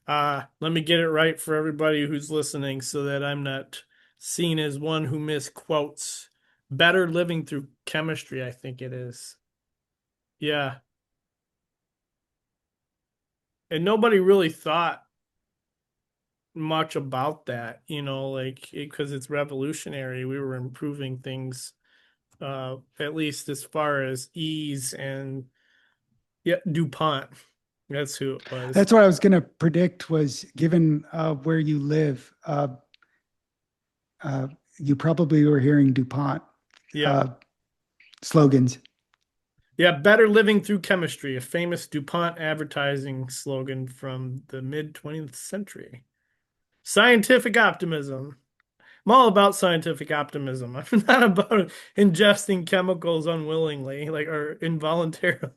Let me get it right for everybody who's listening so that I'm not seen as one who misquotes. Better living through chemistry, I think it is. Yeah. And nobody really thought much about that, like because it's revolutionary. We were improving things, at least as far as ease and yeah, DuPont. That's who it was. That's what I was going to predict was given where you live. you probably were hearing DuPont Yeah. uh, slogans. Yeah, better living through chemistry, a famous DuPont advertising slogan from the mid 20th century. Scientific optimism. I'm all about scientific optimism. I'm not about ingesting chemicals unwillingly, like or involuntarily.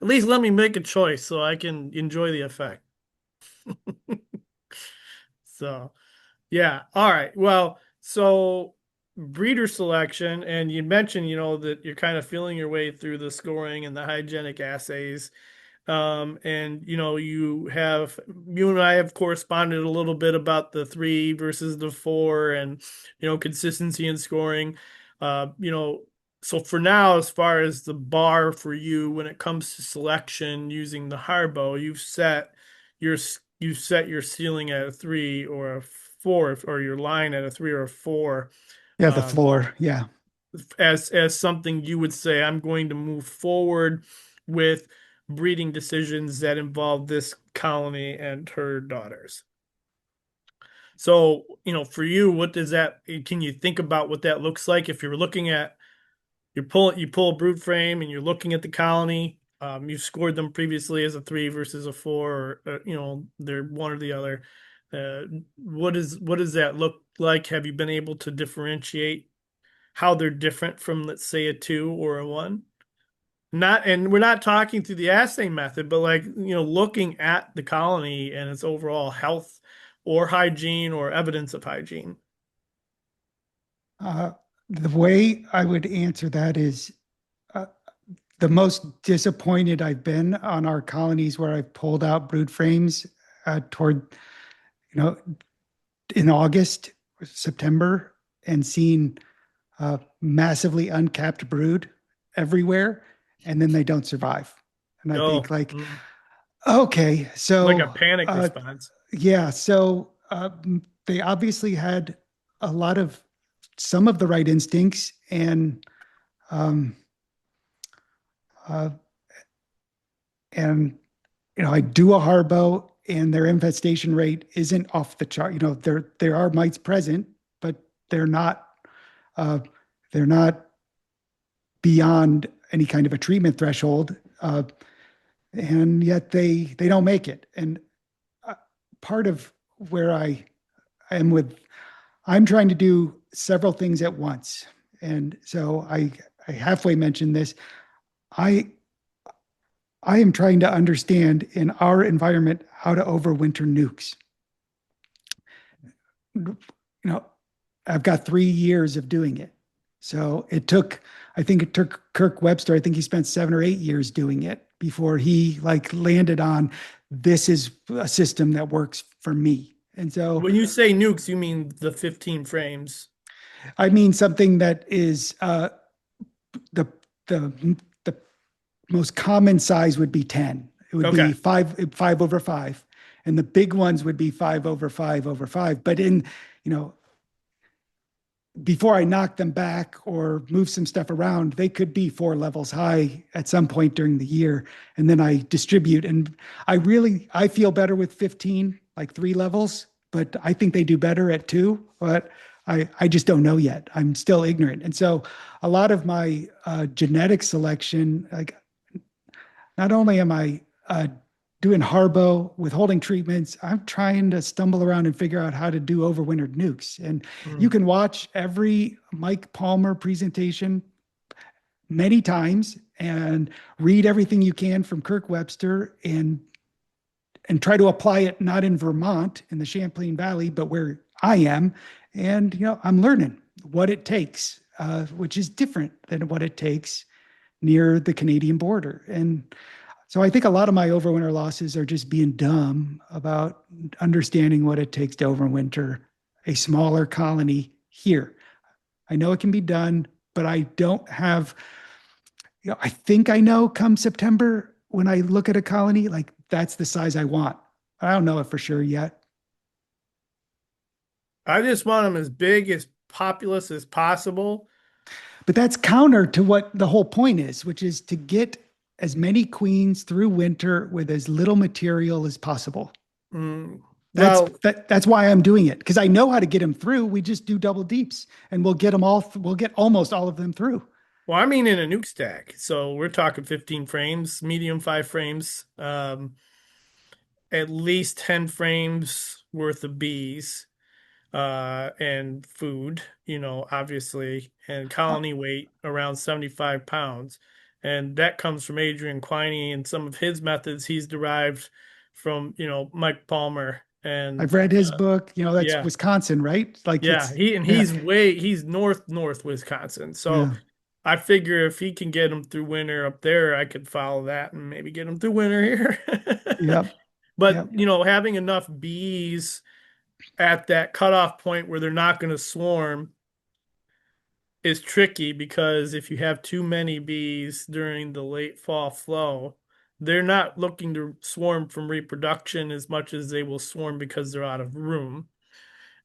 At least let me make a choice so I can enjoy the effect. So, yeah. All right. Well, so breeder selection, and you mentioned, that you're kind of feeling your way through the scoring and the hygienic assays. And you and I have corresponded a little bit about the three versus the four and, consistency in scoring. Uh, you know, so for now, as far as the bar for you when it comes to selection using the Harbo, your you've set your ceiling at a three or a four, or your line at a three or a four, Yeah, the um, floor. Yeah. as something you would say, I'm going to move forward with breeding decisions that involve this colony and her daughters. So, for you, what does that, can you think about what that looks like if you're looking at, you pull a brood frame and you're looking at the colony, you've scored them previously as a three versus a four, or, they're one or the other. What does that look like? Have you been able to differentiate how they're different from, let's say, a two or a one? Not, and we're not talking through the assay method, but like, looking at the colony and its overall health or hygiene or evidence of hygiene. Uh, the way I would answer that is uh, the most disappointed I've been on our colonies where I've pulled out brood frames toward, you know, in August, September, and seen massively uncapped brood everywhere, and then they don't survive. And I think, Oh, like, okay, like a so panic response. yeah, so they obviously had a lot of some of the right instincts, and um, uh, and I do a Harbo, and their infestation rate isn't off the chart. There are mites present, but they're not uh, they're not beyond any kind of a treatment threshold, and yet they don't make it. And uh, part of where I am with, I'm trying to do several things at once, and so I halfway mentioned this. I I am trying to understand in our environment how to overwinter nukes. You know, I've got 3 years of doing it. So I think it took Kirk Webster, I think he spent 7 or 8 years doing it before he like landed on this is a system that works for me. And so, When you say nukes, you mean the 15 frames. I mean, something that is the, the most common size would be 10. It would be Okay. five over five. And the big ones would be 5 over 5 over 5. But you know, before I knock them back or move some stuff around, they could be 4 levels high at some point during the year. And then I distribute. And I feel better with 15, like 3 levels, but I think they do better at 2. But I just don't know yet. I'm still ignorant. And so a lot of my genetic selection, like not only am I doing Harbo, withholding treatments, I'm trying to stumble around and figure out how to do overwintered nukes. And you Mm. can watch every Mike Palmer presentation many times and read everything you can from Kirk Webster and try to apply it not in Vermont in the Champlain Valley, but where I am. And I'm learning what it takes, which is different than what it takes near the Canadian border. And so I think a lot of my overwinter losses are just being dumb about understanding what it takes to overwinter a smaller colony here. I know it can be done, but I don't have, I think I know come September when I look at a colony, like that's the size I want. I don't know it for sure yet. I just want them as big, as populous as possible. But that's counter to what the whole point is, which is to get as many queens through winter with as little material as possible. Mm. Well, That's why I'm doing it, because I know how to get them through. We just do double deeps, and we'll get almost all of them through. well, I mean in a nuke stack. So we're talking 15 frames, medium 5 frames, at least 10 frames worth of bees, and food, obviously, and Uh, colony weight around 75 pounds. And that comes from Adrian Quiney and some of his methods he's derived from, Mike Palmer. I've And read his book. That's yeah, Wisconsin, right? Like yeah, it's yeah, he's north Wisconsin. So yeah, I figure if he can get him through winter up there, I could follow that and maybe get him through winter here. yep, But, yep, having enough bees at that cutoff point where they're not going to swarm is tricky, because if you have too many bees during the late fall flow, they're not looking to swarm from reproduction as much as they will swarm because they're out of room.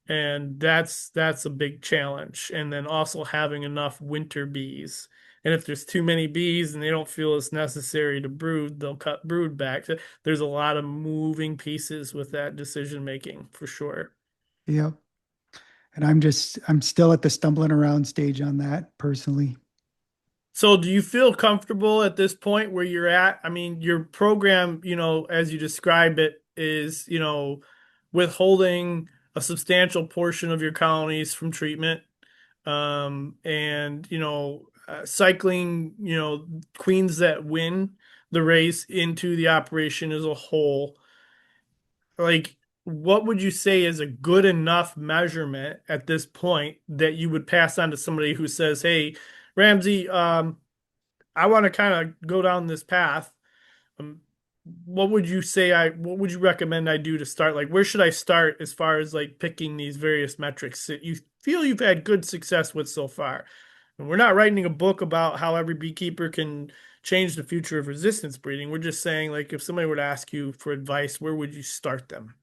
And that's a big challenge. And then also having enough winter bees. And if there's too many bees and they don't feel it's necessary to brood, they'll cut brood back. So there's a lot of moving pieces with that decision making for sure. yep. And I'm still at the stumbling around stage on that personally. So do you feel comfortable at this point where you're at? I mean, your program, as you describe it, is, withholding a substantial portion of your colonies from treatment, and, cycling, queens that win the race into the operation as a whole. Like, what would you say is a good enough measurement at this point that you would pass on to somebody who says, "Hey, Ramsey, I want to kind of go down this path. Um, what would you recommend I do to start? Like, where should I start as far as like picking these various metrics that you feel you've had good success with so far? And we're not writing a book about how every beekeeper can change the future of resistance breeding. We're just saying, like, if somebody were to ask you for advice, where would you start them?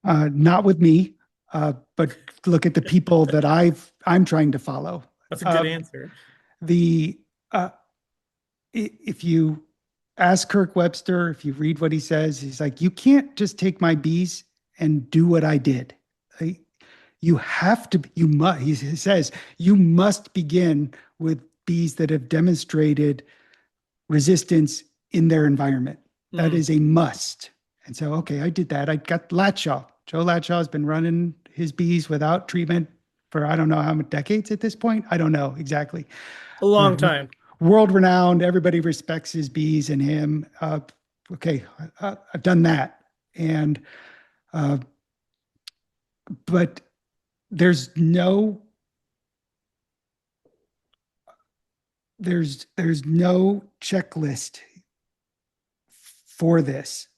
Not with me, but look at the people that I'm trying to follow. That's a good Uh, answer. the If you ask Kirk Webster, if you read what he says, he's like, you can't just take my bees and do what I did. Like, you have to, you must, he says, you must begin with bees that have demonstrated resistance in their environment. That Mm. is a must. And so, okay, I did that. I got Latshaw. Joe Latshaw has been running his bees without treatment for I don't know how many decades at this point. I don't know exactly. A long time. World renowned. Everybody respects his bees and him. Okay, I've done that, and uh, but there's no there's no checklist for this.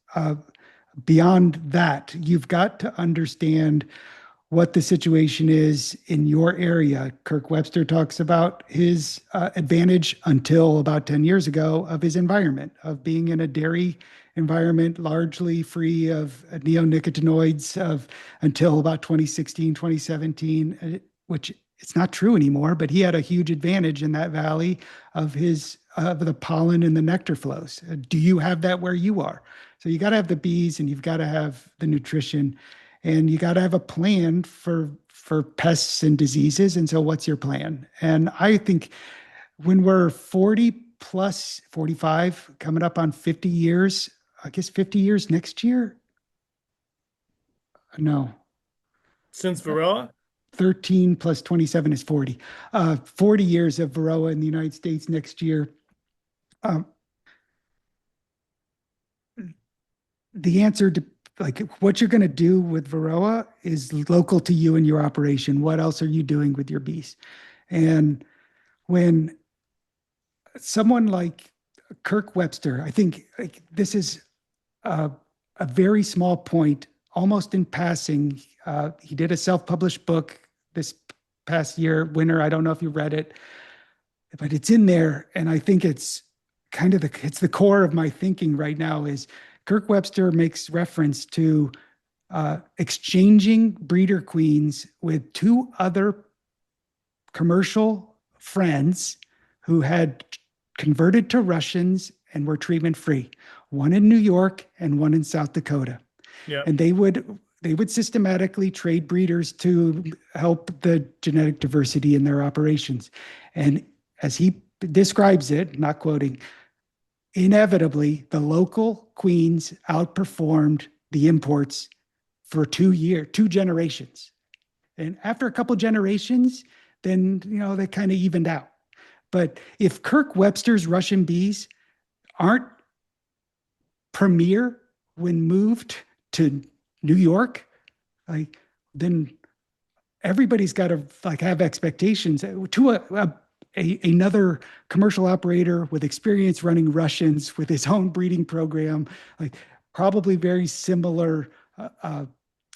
Beyond that, you've got to understand what the situation is in your area. Kirk Webster talks about his advantage until about 10 years ago of his environment, of being in a dairy environment largely free of neonicotinoids of until about 2016, 2017, which it's not true anymore, but he had a huge advantage in that valley of his of the pollen and the nectar flows. Do you have that where you are? So you got to have the bees and you've got to have the nutrition and you got to have a plan for pests and diseases. And so what's your plan? And I think when we're 40 plus 45 coming up on 50 years, I guess 50 years next year, no, Since Varroa? 13 plus 27 is 40. 40 years of Varroa in the United States next year. um, the answer to like what you're going to do with Varroa is local to you and your operation. What else are you doing with your bees? And when someone like Kirk Webster, I think like, this is a very small point, almost in passing. He did a self-published book this past year, winter. I don't know if you read it, but it's in there, and I think it's kind of it's the core of my thinking right now. Is Kirk Webster makes reference to exchanging breeder queens with two other commercial friends who had converted to Russians and were treatment free, one in New York and one in South Dakota. Yeah. And they would systematically trade breeders to help the genetic diversity in their operations. And as he describes it, not quoting, inevitably the local queens outperformed the imports for 2 generations. And after a couple generations, then they kind of evened out. But if Kirk Webster's Russian bees aren't premier when moved to New York, like then everybody's got to like have expectations to another commercial operator with experience running Russians with his own breeding program, like probably very similar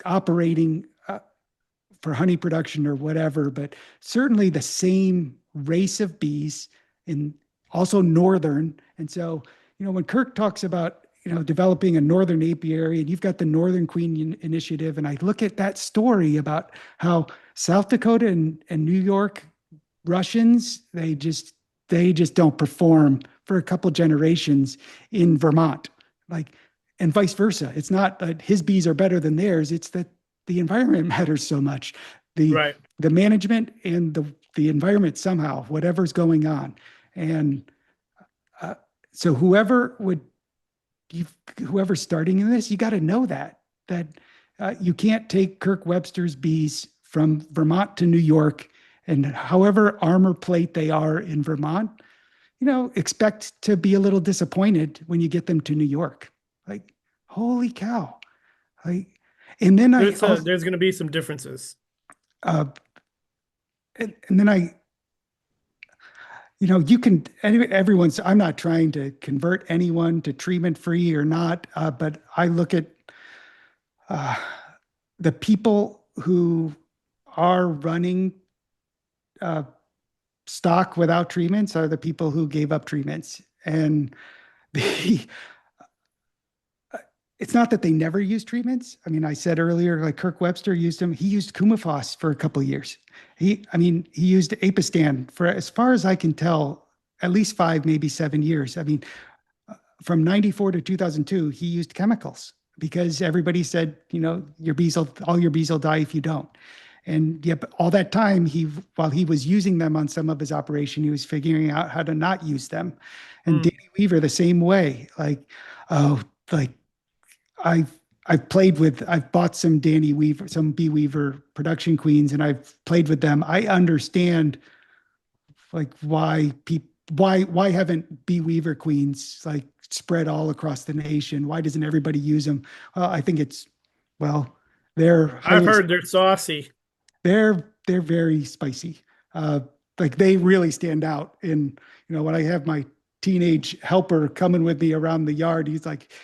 operating for honey production or whatever, but certainly the same race of bees in also northern. And so, when Kirk talks about, developing a northern apiary, and you've got the Northern Queen Initiative, and I look at that story about how South Dakota and New York Russians, they just don't perform for a couple generations in Vermont, like, and vice versa. It's not that his bees are better than theirs. It's that the environment matters so much. The Right. the management and the environment somehow, whatever's going on, and so whoever's starting in this, you got to know that you can't take Kirk Webster's bees from Vermont to New York, and however armor plate they are in Vermont, expect to be a little disappointed when you get them to New York. Like, holy cow! Like, and then I also, There's going to be some differences. uh, and then you can, everyone's, I'm not trying to convert anyone to treatment free or not, but I look at uh, the people who are running uh, stock without treatments are the people who gave up treatments. And the, it's not that they never use treatments. I mean, I said earlier, like Kirk Webster used them. He used Coumaphos for a couple of years. He used Apistan for, as far as I can tell, at least 5, maybe 7 years. I mean, from 94 to 2002, he used chemicals because everybody said, all your bees will die if you don't. And yet all that time, while he was using them on some of his operation, he was figuring out how to not use them. And Danny Weaver, the same way, I've bought some Danny Weaver, some Bee Weaver production queens, and I've played with them. I understand like why haven't Bee Weaver queens like spread all across the nation? Why doesn't everybody use them? Well, I think they're I've heard they're saucy. they're very spicy. Like they really stand out. And when I have my teenage helper coming with me around the yard,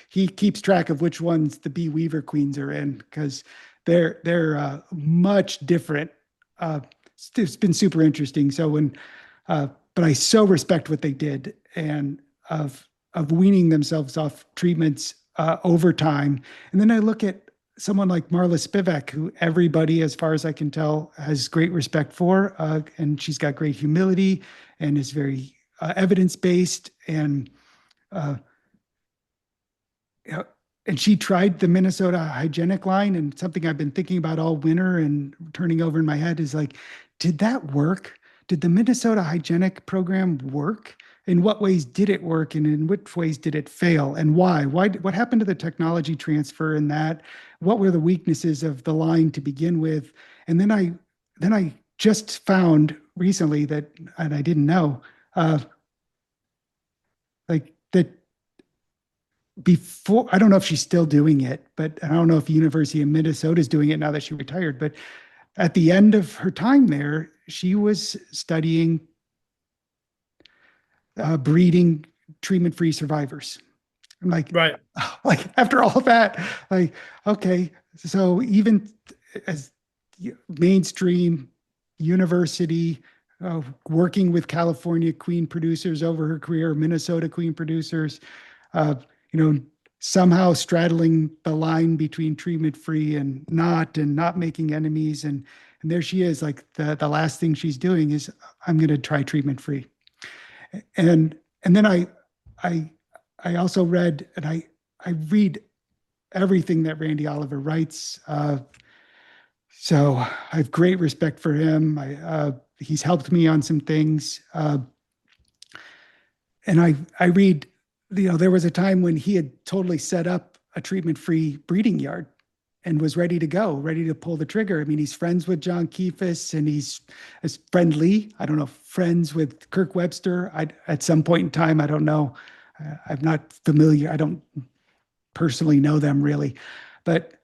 he keeps track of which ones the Bee Weaver queens are in because they're much different. It's been super interesting. So but I so respect what they did and of weaning themselves off treatments over time. And then I look at someone like Marla Spivak, who everybody, as far as I can tell, has great respect for, and she's got great humility and is very evidence-based, and she tried the Minnesota hygienic line, and something I've been thinking about all winter and turning over in my head is like, did that work? Did the Minnesota hygienic program work? In what ways did it work, and in which ways did it fail, and why? What happened to the technology transfer in that? What were the weaknesses of the line to begin with? And then I just found recently that, and I didn't know, like that before, I don't know if she's still doing it, but I don't know if the University of Minnesota is doing it now that she retired, but at the end of her time there, she was studying breeding treatment-free survivors. I'm like, Right. like after all of that, like, okay, so even as mainstream university, working with California queen producers over her career, Minnesota queen producers, uh, somehow straddling the line between treatment-free and not making enemies. And there she is, like the last thing she's doing is, I'm going to try treatment-free. And then I also read, and I read everything that Randy Oliver writes. So I have great respect for him. He's helped me on some things. And I read, there was a time when he had totally set up a treatment-free breeding yard and was ready to go, ready to pull the trigger. I mean, he's friends with John Keefus and he's as friendly, I don't know, friends with Kirk Webster. At some point in time, I don't know. I'm not familiar. I don't personally know them really, but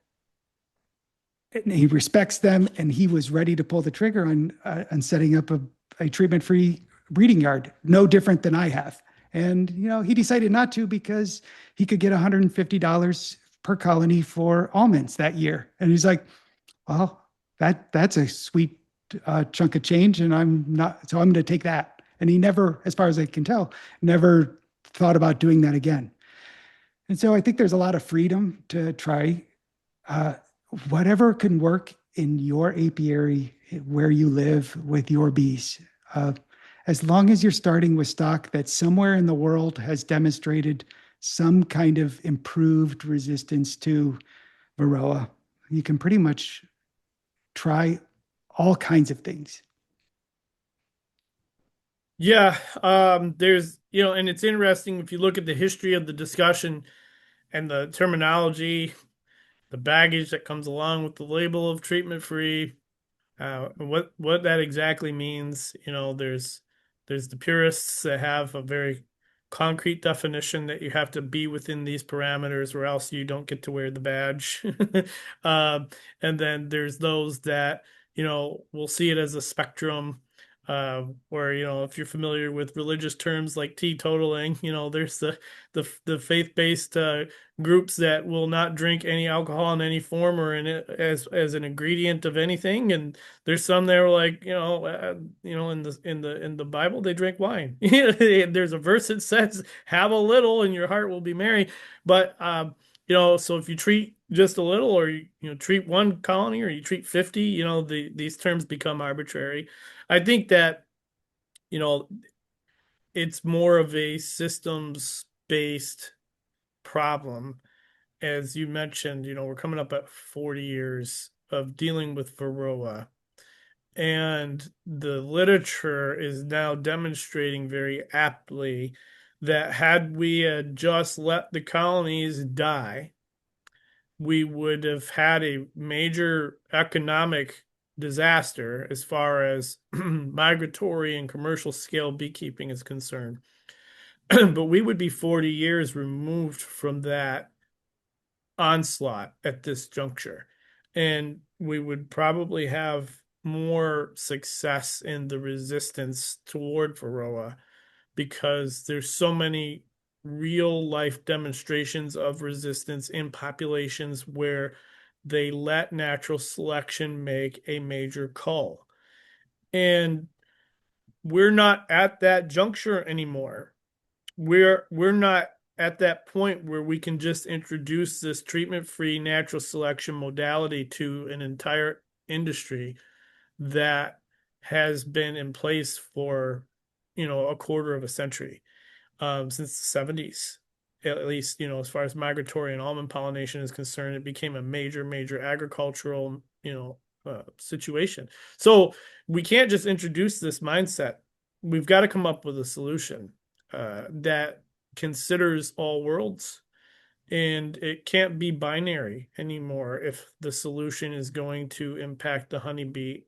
he respects them and he was ready to pull the trigger on setting up a treatment-free breeding yard, no different than I have. And he decided not to because he could get $150 per colony for almonds that year. And he's like, well, that's a sweet chunk of change, and I'm going to take that. And he never, as far as I can tell, never thought about doing that again. And so I think there's a lot of freedom to try uh, whatever can work in your apiary where you live with your bees. As long as you're starting with stock that somewhere in the world has demonstrated some kind of improved resistance to Varroa, you can pretty much try all kinds of things. Yeah, there's, and it's interesting if you look at the history of the discussion and the terminology, the baggage that comes along with the label of treatment free, what that exactly means. There's the purists that have a very concrete definition that you have to be within these parameters or else you don't get to wear the badge. And then there's those that, will see it as a spectrum. Where if you're familiar with religious terms like teetotaling, there's the faith-based groups that will not drink any alcohol in any form or in it as an ingredient of anything, and there's some that are like in the Bible they drink wine. There's a verse that says have a little and your heart will be merry, but so if you treat just a little or treat one colony or you treat 50, these terms become arbitrary. I think that, you know, it's more of a systems based problem. As you mentioned, we're coming up at 40 years of dealing with Varroa. And the literature is now demonstrating very aptly that had we had just let the colonies die, we would have had a major economic disaster as far as migratory and commercial scale beekeeping is concerned. But we would be 40 years removed from that onslaught at this juncture. And we would probably have more success in the resistance toward Varroa because there's so many real life demonstrations of resistance in populations where they let natural selection make a major call. And we're not at that juncture anymore. We're not at that point where we can just introduce this treatment-free natural selection modality to an entire industry that has been in place for, a quarter of a century, since the 70s. At least, as far as migratory and almond pollination is concerned, it became a major, major agricultural, situation. So we can't just introduce this mindset. We've got to come up with a solution that considers all worlds. And it can't be binary anymore if the solution is going to impact the honeybee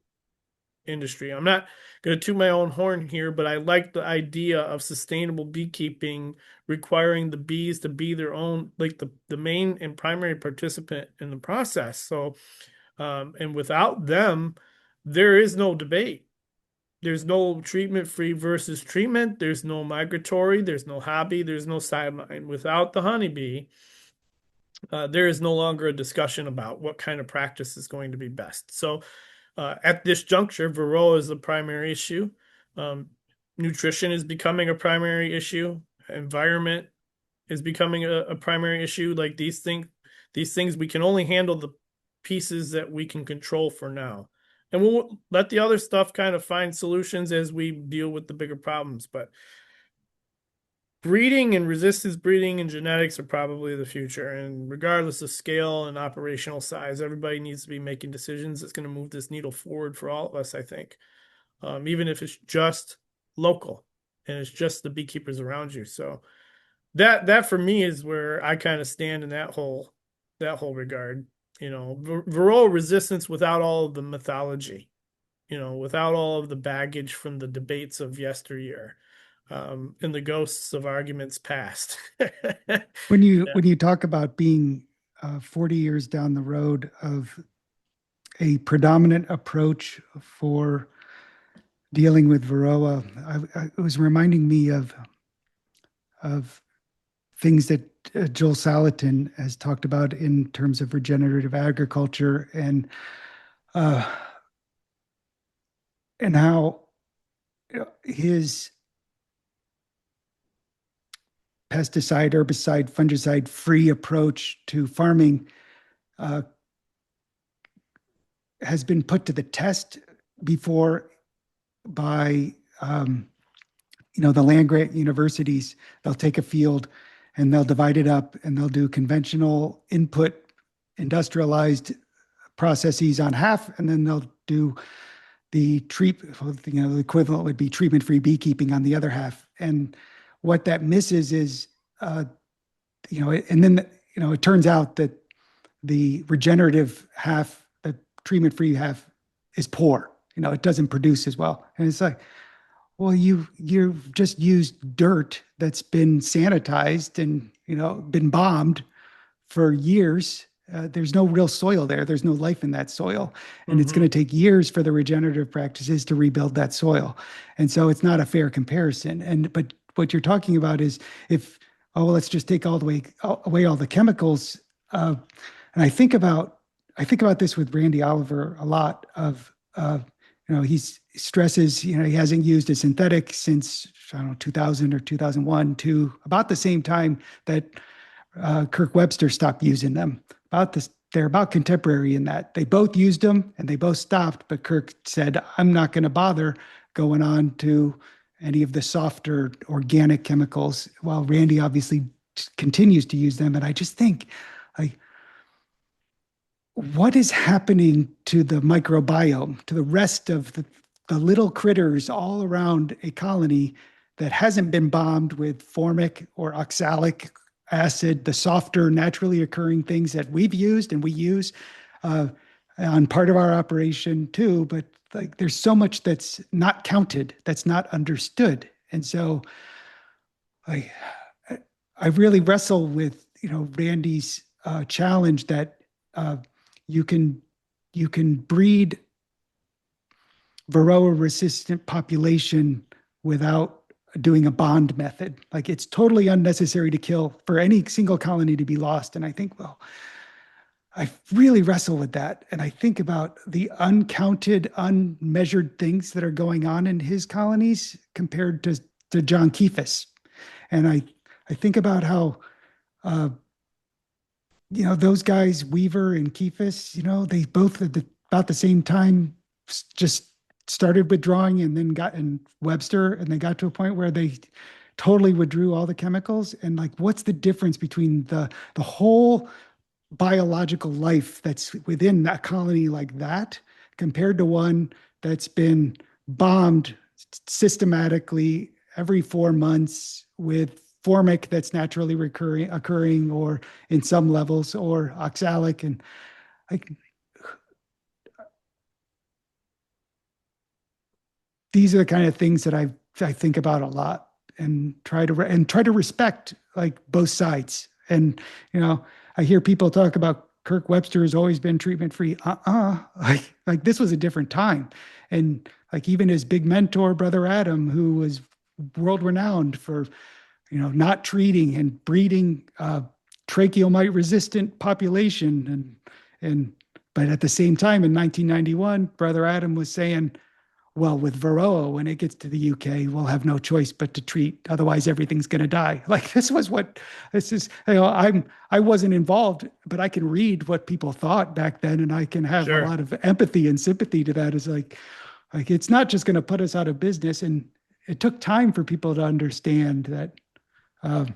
industry. I'm not going to toot my own horn here, but I like the idea of sustainable beekeeping requiring the bees to be their own, like the main and primary participant in the process. So, and without them, there is no debate. There's no treatment free versus treatment. There's no migratory. There's no hobby. There's no sideline. Without the honeybee, there is no longer a discussion about what kind of practice is going to be best. So, at this juncture, Varroa is the primary issue. Nutrition is becoming a primary issue. Environment is becoming a primary issue. Like these things we can only handle the pieces that we can control for now, and we'll let the other stuff kind of find solutions as we deal with the bigger problems. But breeding and resistance breeding and genetics are probably the future. And regardless of scale and operational size, everybody needs to be making decisions that's going to move this needle forward for all of us, I think. Even if it's just local and it's just the beekeepers around you. So that for me is where I kind of stand in that whole regard. Varroa resistance without all of the mythology, without all of the baggage from the debates of yesteryear, and the ghosts of arguments past. When you talk about being 40 years down the road of a predominant approach for dealing with Varroa, it was reminding me of things that Joel Salatin has talked about in terms of regenerative agriculture uh, and how his pesticide, herbicide, fungicide free approach to farming uh, has been put to the test before by the land grant universities. They'll take a field and they'll divide it up and they'll do conventional input industrialized processes on half, and then they'll do the the equivalent would be treatment-free beekeeping on the other half. And what that misses is, and then, it turns out that the regenerative half, the treatment-free half, is poor. It doesn't produce as well. And it's like, well, you've just used dirt that's been sanitized and been bombed for years. There's no real soil there. There's no life in that soil, and it's going to take years for the regenerative practices to rebuild that soil. And so it's not a fair comparison. But what you're talking about is let's just take away all the chemicals. And I think about this with Randy Oliver a lot. He stresses, he hasn't used a synthetic since, I don't know, 2000 or 2001, to about the same time that Kirk Webster stopped using them. They're about contemporary in that they both used them and they both stopped. But Kirk said, I'm not going to bother going on to any of the softer organic chemicals, while Randy obviously continues to use them. And I just think, like, what is happening to the microbiome, to the rest of the little critters all around a colony that hasn't been bombed with formic or oxalic acid, the softer, naturally occurring things that we've used and we use on part of our operation too. But like, there's so much that's not counted, that's not understood. And so I really wrestle with, Randy's challenge that you can breed Varroa resistant population without doing a bond method. Like, it's totally unnecessary to kill for any single colony to be lost. And I think, well, I really wrestle with that. And I think about the uncounted, unmeasured things that are going on in his colonies compared to John Keefe's. And I think about how, those guys, Weaver and Keefe's, they both at about the same time just started withdrawing, and then got in Webster, and they got to a point where they totally withdrew all the chemicals. And like, what's the difference between the whole biological life that's within that colony like that compared to one that's been bombed systematically every 4 months with formic that's naturally occurring, or in some levels, or oxalic? And like, these are the kind of things that I think about a lot, and try to respect, like, both sides. And I hear people talk about Kirk Webster has always been treatment free. Like this was a different time. And like, even his big mentor, Brother Adam, who was world renowned for not treating and breeding tracheomite resistant population, but at the same time in 1991, Brother Adam was saying, well, with Varroa, when it gets to the UK, we'll have no choice but to treat. Otherwise, everything's going to die. Like, this is. I wasn't involved, but I can read what people thought back then, and I can have a lot of empathy and sympathy to that. It's like it's not just going to put us out of business. And it took time for people to understand that uh,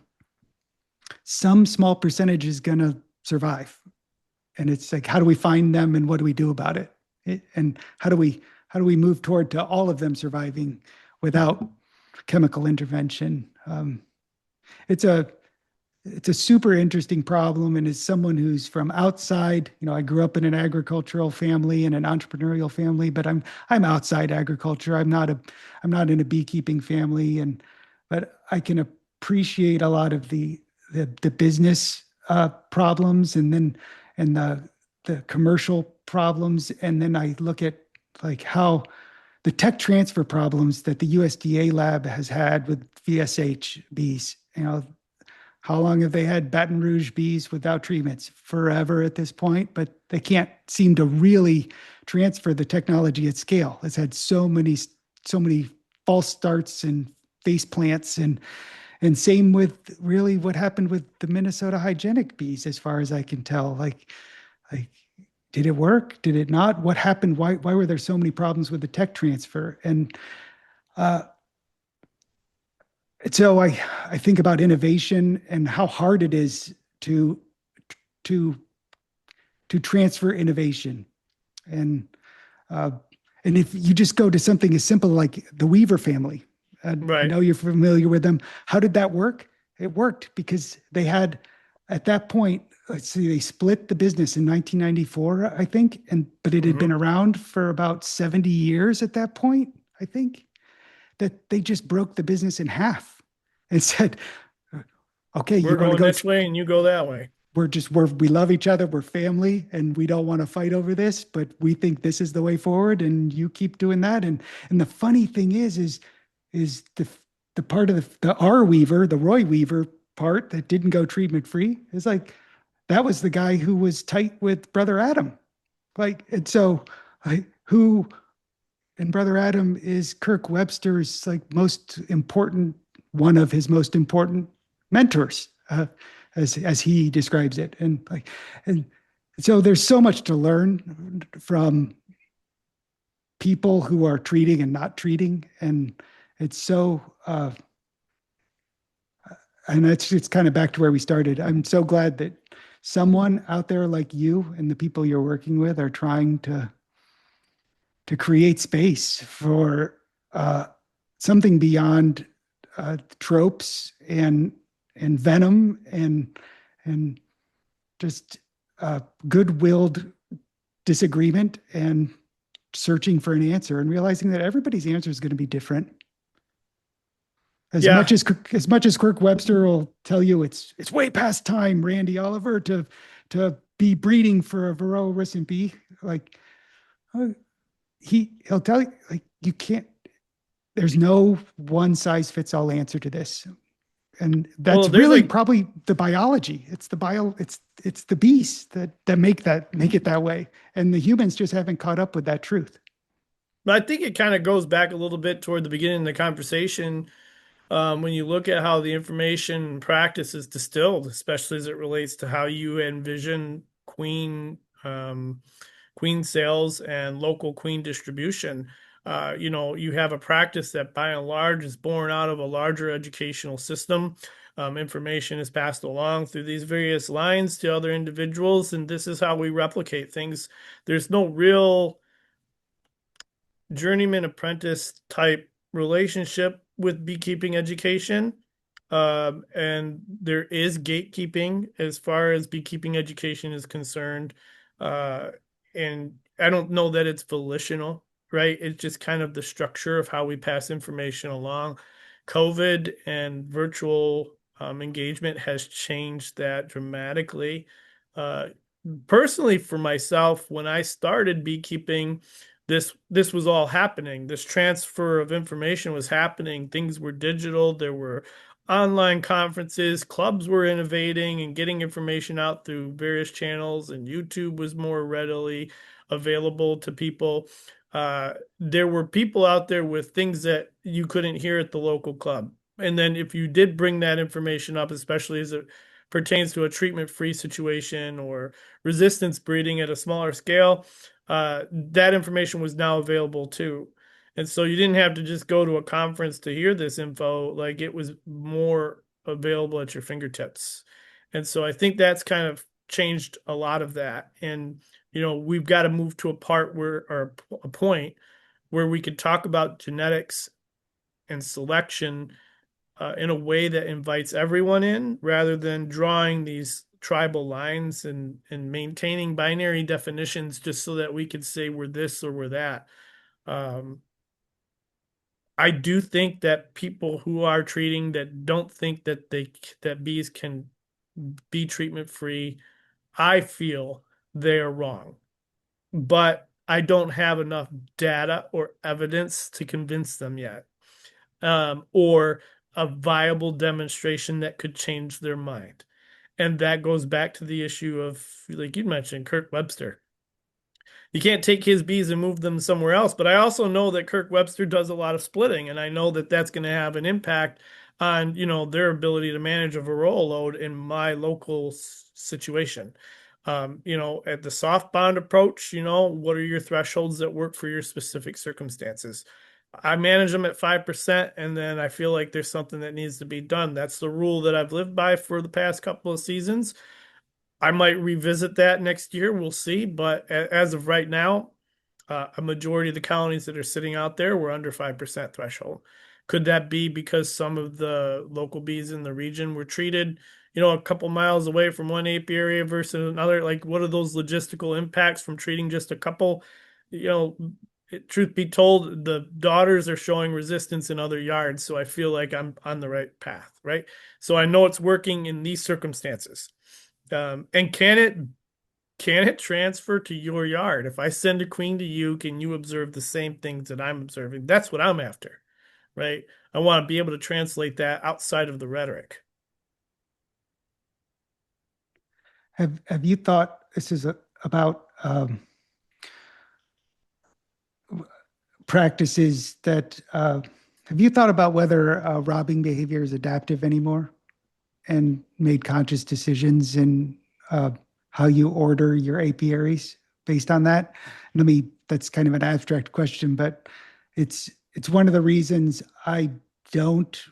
some small percentage is going to survive. And it's like, how do we find them and what do we do about and how do we move toward to all of them surviving without chemical intervention? It's a it's a super interesting problem. And as someone who's from outside, I grew up in an agricultural family and an entrepreneurial family, but I'm outside agriculture. I'm not in a beekeeping family, but I can appreciate a lot of the business problems, and the commercial problems. And then I look at like how the tech transfer problems that the USDA lab has had with VSH bees. How long have they had Baton Rouge bees without treatments? Forever at this point, but they can't seem to really transfer the technology at scale. It's had so many false starts and face plants, and same with really what happened with the Minnesota hygienic bees, as far as I can tell. Like, did it work? Did it not? What happened? Why were there so many problems with the tech transfer? And uh, so I think about innovation and how hard it is to to transfer innovation. And uh, and if you just go to something as simple like the Weaver family, I Right. know you're familiar with them. How did that work? It worked because they had, at that point, let's see, they split the business in 1994, I think, but it had been Hmm. around for about 70 years at that point, I think, that they just broke the business in half and said, okay, you We're want to going go this way and you go that way. we love each other, we're family, and we don't want to fight over this, but we think this is the way forward, and you keep doing that. And the funny thing is the part of the R Weaver, the Roy Weaver part that didn't go treatment free, is like that was the guy who was tight with Brother Adam. Like, and so who and Brother Adam is Kirk Webster's like most important, one of his most important mentors, as he describes it. And so there's so much to learn from people who are treating and not treating. And it's so and it's kind of back to where we started. I'm so glad that someone out there like you and the people you're working with are trying to create space for uh, something beyond tropes and venom and just good-willed disagreement and searching for an answer and realizing that everybody's answer is going to be different. As much Yeah. as as much as Kirk Webster will tell you it's way past time, Randy Oliver, to be breeding for a Varroa resident bee, like uh, he'll tell you like you can't. There's no one size fits all answer to this, and Well, that's there's really a probably the biology. It's the beasts that make it that way, and the humans just haven't caught up with that truth. I think it kind of goes back a little bit toward the beginning of the conversation, when you look at how the information and practice is distilled, especially as it relates to how you envision queen sales and local queen distribution. You have a practice that by and large is born out of a larger educational system. Information is passed along through these various lines to other individuals, and this is how we replicate things. There's no real journeyman apprentice type relationship with beekeeping education. And there is gatekeeping as far as beekeeping education is concerned. Uh, and I don't know that it's volitional, right? It's just kind of the structure of how we pass information along. COVID and virtual engagement has changed that dramatically. Uh, Personally, for myself, when I started beekeeping, this was all happening. This transfer of information was happening. Things were digital. There were online conferences. Clubs were innovating and getting information out through various channels, and YouTube was more readily available to people. There were people out there with things that you couldn't hear at the local club. And then if you did bring that information up, especially as it pertains to a treatment-free situation or resistance breeding at a smaller scale, that information was now available too. And so you didn't have to just go to a conference to hear this info. Like it was more available at your fingertips. And so I think that's kind of changed a lot of that. And, we've got to move to a part where, or a point where we could talk about genetics and selection in a way that invites everyone in rather than drawing these tribal lines and maintaining binary definitions just so that we could say we're this or we're that. Um, I do think that people who are treating that don't think that bees can be treatment free, I feel they're wrong. But I don't have enough data or evidence to convince them yet, or a viable demonstration that could change their mind. And that goes back to the issue of, like you mentioned, Kirk Webster. You can't take his bees and move them somewhere else. But I also know that Kirk Webster does a lot of splitting, and I know that that's going to have an impact on, their ability to manage a varroa load in my local situation. At the soft bond approach, what are your thresholds that work for your specific circumstances? I manage them at 5%, and then I feel like there's something that needs to be done. That's the rule that I've lived by for the past couple of seasons. I might revisit that next year. We'll see. But as of right now, a majority of the colonies that are sitting out there were under 5% threshold. Could that be because some of the local bees in the region were treated, a couple miles away from one apiary versus another? Like, what are those logistical impacts from treating just a couple? You know, Truth be told, the daughters are showing resistance in other yards, so I feel like I'm on the right path, right? So I know it's working in these circumstances. And can it transfer to your yard? If I send a queen to you, can you observe the same things that I'm observing? That's what I'm after, right? I want to be able to translate that outside of the rhetoric. Have you thought this is about practices that have you thought about whether robbing behavior is adaptive anymore and made conscious decisions in how you order your apiaries based on that? That's kind of an abstract question, but it's one of the reasons I don't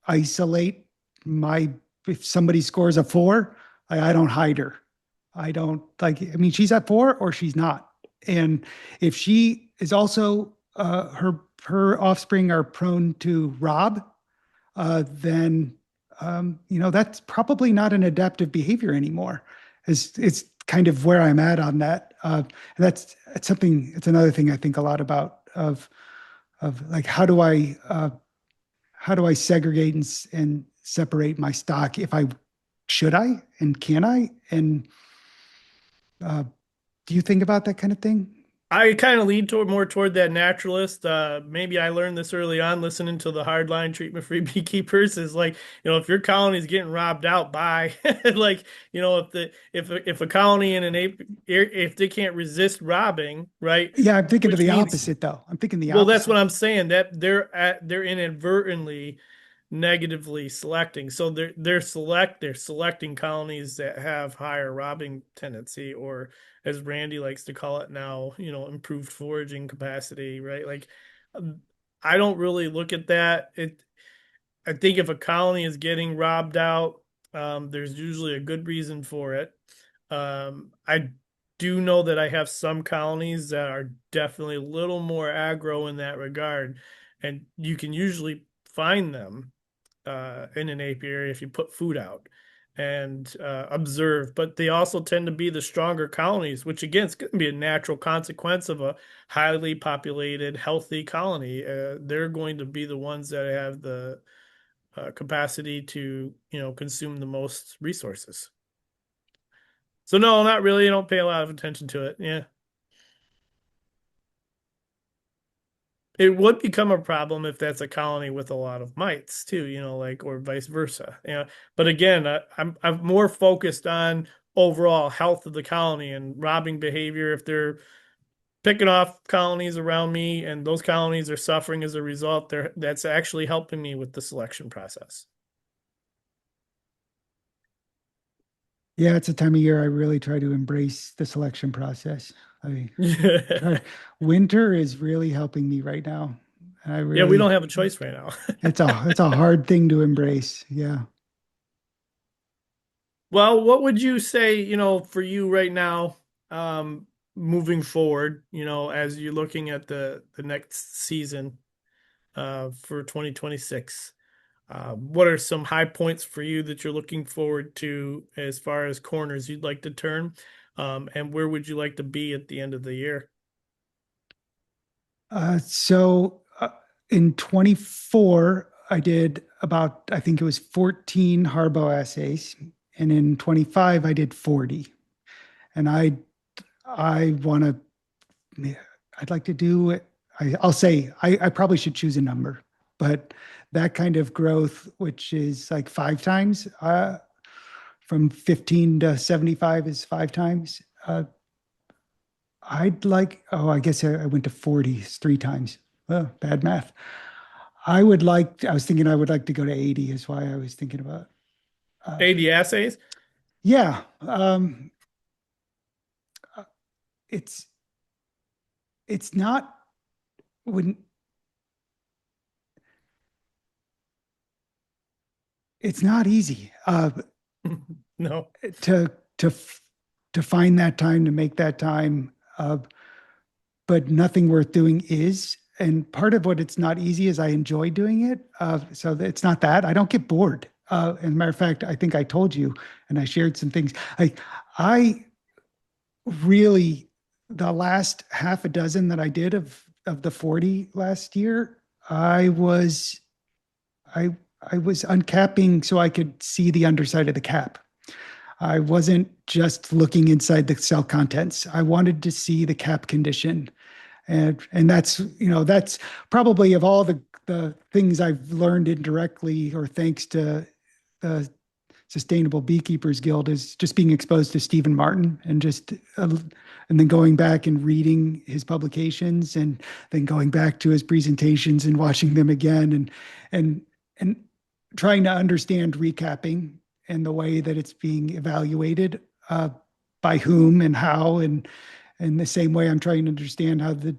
isolate my, if somebody scores a 4, I don't hide her. I don't like, I mean, she's at 4 or she's not. And if she is also her offspring are prone to rob, then that's probably not an adaptive behavior anymore. It's kind of where I'm at on that. It's something. It's another thing I think a lot about of like how do I segregate and separate my stock if I should I and can I and do you think about that kind of thing? I kind of lean more toward that naturalist. Maybe I learned this early on listening to the hardline treatment-free beekeepers is like, if your colony is getting robbed out by like, if a colony in an ape if they can't resist robbing, right? Yeah, I'm thinking of Which the means, opposite though. I'm thinking the well, that's what opposite. I'm saying, that they're inadvertently negatively selecting. So they're selecting colonies that have higher robbing tendency, or as Randy likes to call it now, improved foraging capacity, right? Like, um, I don't really look at that. I think if a colony is getting robbed out, there's usually a good reason for it. I do know that I have some colonies that are definitely a little more aggro in that regard, and you can usually find them in an apiary if you put food out and observe. But they also tend to be the stronger colonies, which again is going to be a natural consequence of a highly populated, healthy colony. They're going to be the ones that have the capacity to, consume the most resources. So no, not really. I don't pay a lot of attention to it. Yeah. It would become a problem if that's a colony with a lot of mites too, like, or vice versa. But again, I'm more focused on overall health of the colony and robbing behavior. If they're picking off colonies around me and those colonies are suffering as a result, that's actually helping me with the selection process. Yeah, it's a time of year I really try to embrace the selection process. I try. Winter is really helping me right now. I Yeah, we don't really, have a choice right now. it's a hard thing to embrace. Yeah. Well, what would you say, for you right now, moving forward, as you're looking at the next season for 2026? What are some high points for you that you're looking forward to as far as corners you'd like to turn? And where would you like to be at the end of the year? So in 24, I did about, I think it was 14 Harbo assays. And in 25, I did 40. And I want to, I'd like to do it. I'll say I probably should choose a number, but that kind of growth, which is like five times, from 15 to 75 is five times. I'd like, oh, I guess I went to 40 three times. Oh, bad math. I was thinking I would like to go to 80 is why I was thinking about, 80 assays? yeah, uh, it's, it's not, when it's not easy, No. to, to, to find that time, to make that time, but nothing worth doing is. And part of what it's not easy is I enjoy doing it. So it's not that I don't get bored. As a matter of fact, I think I told you, and I shared some things. I really, the last half a dozen that I did of the 40 last year, I I was uncapping so I could see the underside of the cap. I wasn't just looking inside the cell contents. I wanted to see the cap condition. And that's, that's probably of all the things I've learned indirectly or thanks to the Sustainable Beekeepers Guild is just being exposed to Stephen Martin and just and then going back and reading his publications and then going back to his presentations and watching them again and and trying to understand recapping and the way that it's being evaluated, by whom and how, and in the same way I'm trying to understand how the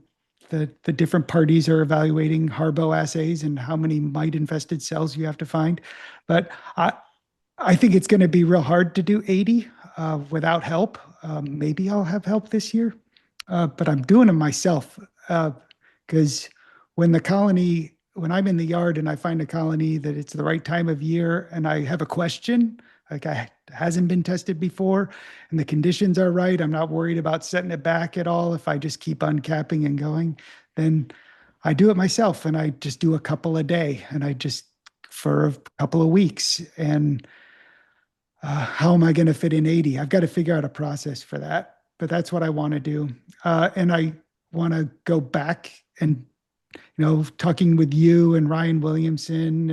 different parties are evaluating Harbo assays and how many mite infested cells you have to find. But I think it's going to be real hard to do 80 without help. Maybe I'll have help this year, but I'm doing them myself, because when I'm in the yard and I find a colony that it's the right time of year and I have a question, like I hasn't been tested before and the conditions are right, I'm not worried about setting it back at all. If I just keep uncapping and going, then I do it myself and I just do a couple a day and I just for a couple of weeks. And how am I going to fit in 80? I've got to figure out a process for that, but that's what I want to do. And I want to go back and, talking with you and Ryan Williamson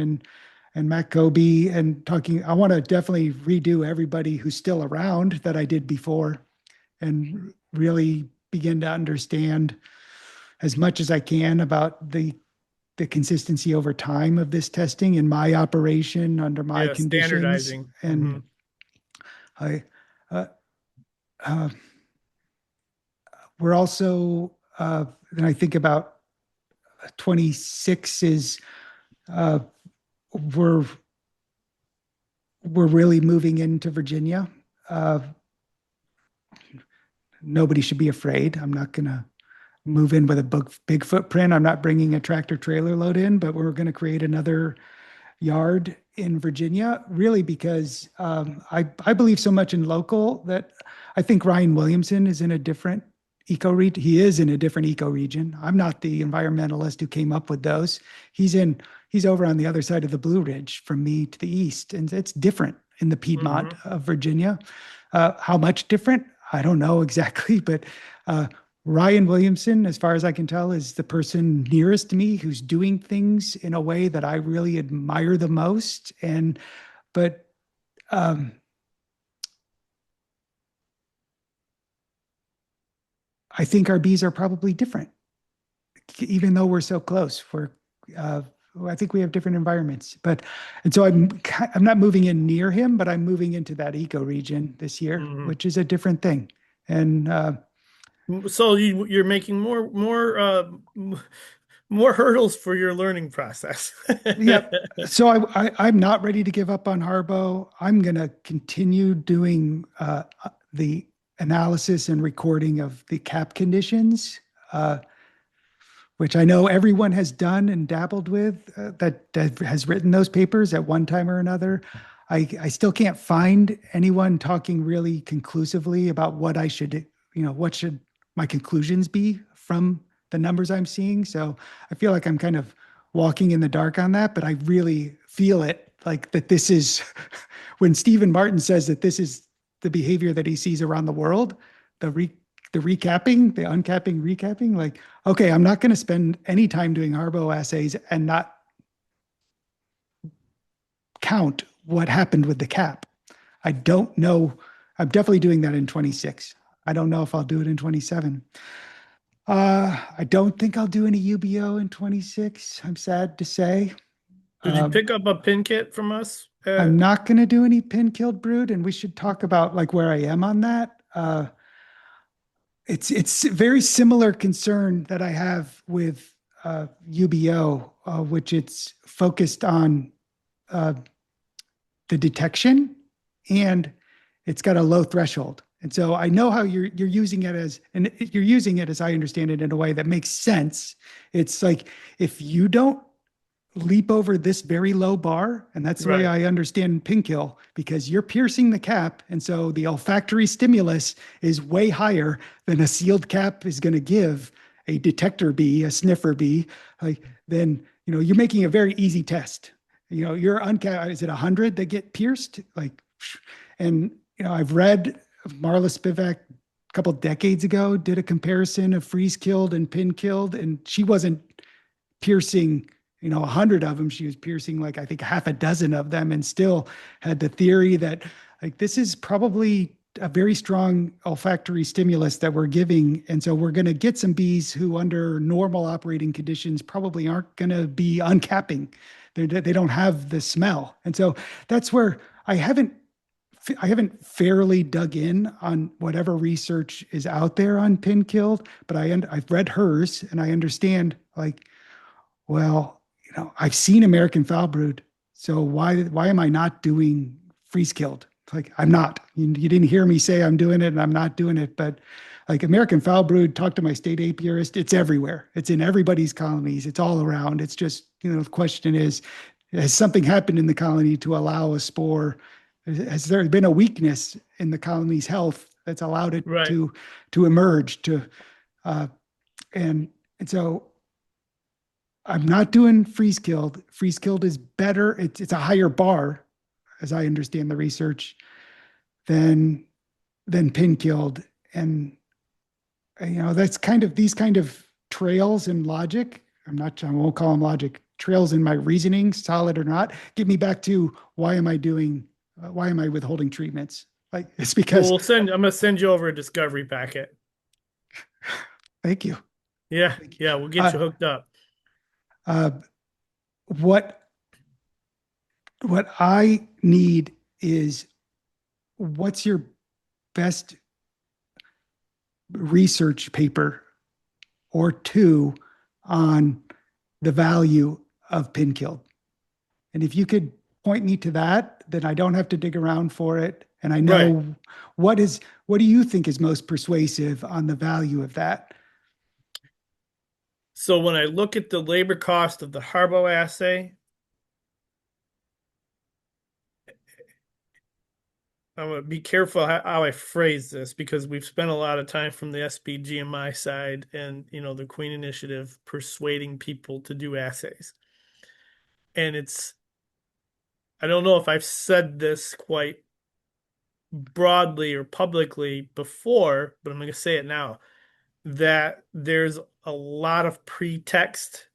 and Matt Kobe and talking, I want to definitely redo everybody who's still around that I did before and really begin to understand as much as I can about the consistency over time of this testing in my operation under my Yeah, conditions. standardizing. And I, uh, uh, we're also, and I think about 26 is, uh, we're, we're really moving into Virginia. Uh, Nobody should be afraid. I'm not going to move in with a big footprint. I'm not bringing a tractor trailer load in, but we're going to create another yard in Virginia, really because I believe so much in local that I think Ryan Williamson is in a different eco region. He is in a different eco region. I'm not the environmentalist who came up with those. He's over on the other side of the Blue Ridge from me to the east, and it's different in the Piedmont Hmm. of Virginia. How much different? I don't know exactly, but Ryan Williamson, as far as I can tell, is the person nearest to me who's doing things in a way that I really admire the most. But um, I think our bees are probably different, even though we're so close. Uh, I think we have different environments, and so I'm not moving in near him, but I'm moving into that eco region this year, Hmm. which is a different thing. And So you're making more More hurdles for your learning process. Yep. So I'm not ready to give up on Harbo. I'm going to continue doing the analysis and recording of the cap conditions, uh, which I know everyone has done and dabbled with, that has written those papers at one time or another. I still can't find anyone talking really conclusively about what I should, what should my conclusions be from the numbers I'm seeing. So I feel like I'm kind of walking in the dark on that, but I really feel it like that this is when Stephen Martin says that this is the behavior that he sees around the world, the re, the recapping, the uncapping, recapping, like, okay, I'm not going to spend any time doing Harbo assays and not count what happened with the cap. I don't know. I'm definitely doing that in 26. I don't know if I'll do it in 27. I don't think I'll do any UBO in 26. I'm sad to say. Did you Um, pick up a pin kit from us? I'm not going to do any pin killed brood, and we should talk about like where I am on that. It's very similar concern that I have with UBO, which it's focused on uh, the detection, and it's got a low threshold. And so I know how you're using it as, and you're using it as I understand it in a way that makes sense. It's like if you don't leap over this very low bar, and that's the way Right, I understand pin kill, because you're piercing the cap, and so the olfactory stimulus is way higher than a sealed cap is going to give a detector bee, a sniffer bee. Like then, you're making a very easy test. You're uncapped. Is it 100 that get pierced? Like, and I've read Marla Spivak a couple decades ago did a comparison of freeze killed and pin killed, and she wasn't piercing 100 of them. She was piercing like I think half a dozen of them, and still had the theory that like this is probably a very strong olfactory stimulus that we're giving, and so we're going to get some bees who under normal operating conditions probably aren't going to be uncapping. They don't have the smell, and so that's where I haven't fairly dug in on whatever research is out there on pin killed, but I've read hers and I understand like, well, I've seen American foul brood, so why am I not doing freeze killed? Like I'm not. You didn't hear me say I'm doing it, and I'm not doing it. But like American foul brood, talk to my state apiarist. It's everywhere. It's in everybody's colonies. It's all around. It's just the question is, has something happened in the colony to allow a spore? Has there been a weakness in the colony's health that's allowed it right. to emerge to uh, and so I'm not doing freeze killed. Freeze killed is better. It's a higher bar, as I understand the research, than pin killed. And that's kind of these kind of trails in logic. I won't call them logic. Trails in my reasoning, solid or not, get me back to why am I withholding treatments? Like it's Well, because I'm gonna send you over a discovery packet. thank you. Yeah, Thank you. yeah, we'll get Uh, you hooked up. uh, what I need is what's your best research paper or two on the value of pin killed. And if you could point me to that, then I don't have to dig around for it. And I Right. know what do you think is most persuasive on the value of that? So when I look at the labor cost of the Harbo assay, I'm gonna be careful how I phrase this because we've spent a lot of time from the SPGMI side and the Queen Initiative persuading people to do assays. And I don't know if I've said this quite broadly or publicly before, but I'm going to say it now, that there's a lot of pretext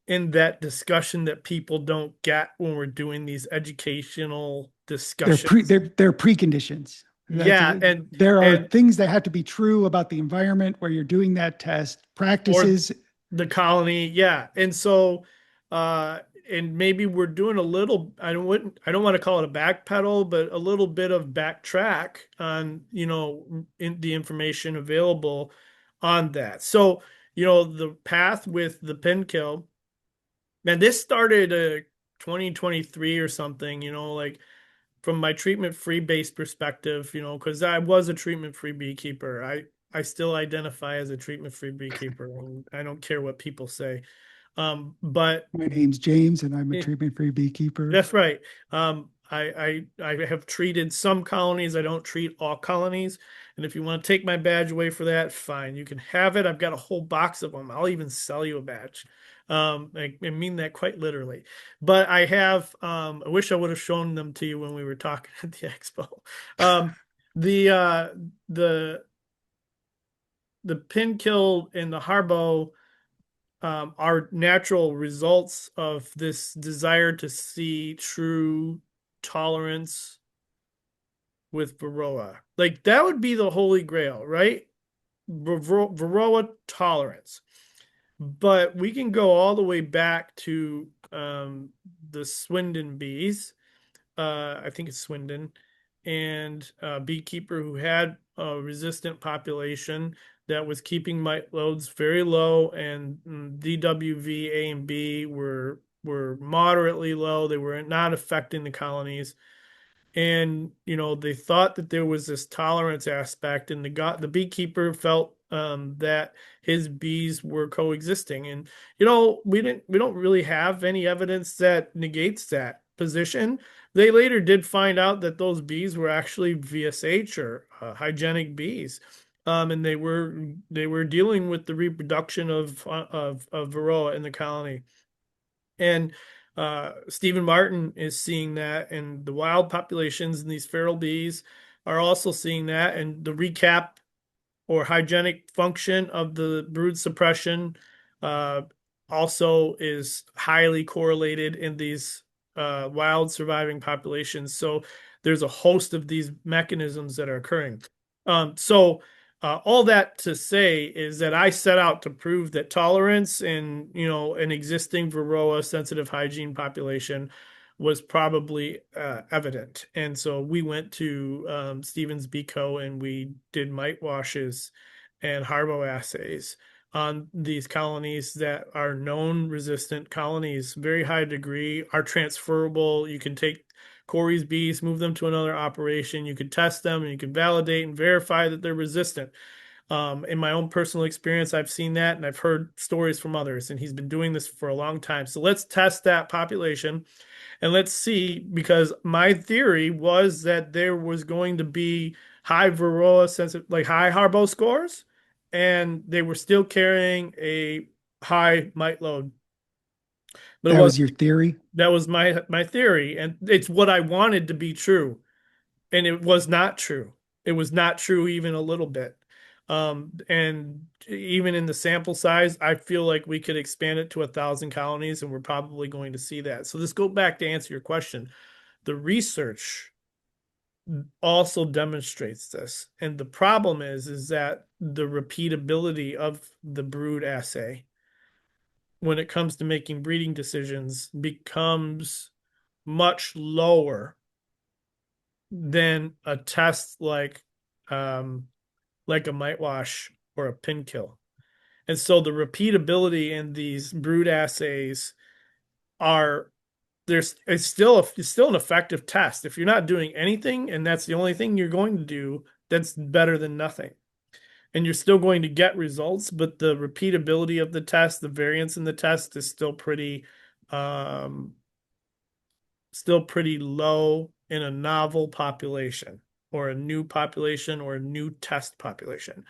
in that discussion that people don't get when we're doing these educational discussions. They're preconditions. That's Yeah, there are and things that have to be true about the environment where you're doing that test, or practices. the colony, yeah. And so uh and maybe we're doing a little, I don't want to call it a backpedal, but a little bit of backtrack on, in the information available on that. So the path with the pin kill, and this started 2023 or something, like from my treatment-free based perspective, because I was a treatment-free beekeeper. I still identify as a treatment-free beekeeper, and I don't care what people say. But My name's James, and I'm a treatment-free beekeeper. that's right. I have treated some colonies. I don't treat all colonies. And if you want to take my badge away for that, fine. You can have it. I've got a whole box of them. I'll even sell you a badge. I mean that quite literally. But I have, I wish I would have shown them to you when we were talking at the expo. Um, the uh the the pin kill and the Harbo are natural results of this desire to see true tolerance with Varroa. Like that would be the holy grail, right? Varroa tolerance. But we can go all the way back to the Swindon bees. I think it's Swindon, and a beekeeper who had a resistant population that was keeping mite loads very low, and DWV A and B were moderately low. They were not affecting the colonies, and they thought that there was this tolerance aspect, and the beekeeper felt that his bees were coexisting, and we don't really have any evidence that negates that position. They later did find out that those bees were actually VSH or hygienic bees, and they were dealing with the reproduction of Varroa in the colony. And Stephen Martin is seeing that, and the wild populations and these feral bees are also seeing that. And the recap or hygienic function of the brood suppression uh, also is highly correlated in these wild surviving populations. So there's a host of these mechanisms that are occurring. So all that to say is that I set out to prove that tolerance in an existing Varroa sensitive hygiene population was probably evident. And so we went to Stevens Beco and we did mite washes and Harbo assays on these colonies that are known resistant colonies, very high degree, are transferable. You can take Corey's bees, move them to another operation. You can test them and you can validate and verify that they're resistant. In my own personal experience, I've seen that and I've heard stories from others, and he's been doing this for a long time. So let's test that population and let's see, because my theory was that there was going to be high Varroa sensitive, like high Harbo scores, and they were still carrying a high mite load. But it That was was your theory? that was my theory, and it's what I wanted to be true, and it was not true. It was not true even a little bit. And even in the sample size, I feel like we could expand it to 1,000 colonies, and we're probably going to see that. So let's go back to answer your question. The research also demonstrates this, and the problem is that the repeatability of the brood assay when it comes to making breeding decisions becomes much lower than a test like a mite wash or a pin kill. And so the repeatability in these brood assays are there's it's still an effective test. If you're not doing anything and that's the only thing you're going to do, that's better than nothing. And you're still going to get results, but the repeatability of the test, the variance in the test is um, still pretty low in a novel population or a new population or a new test population.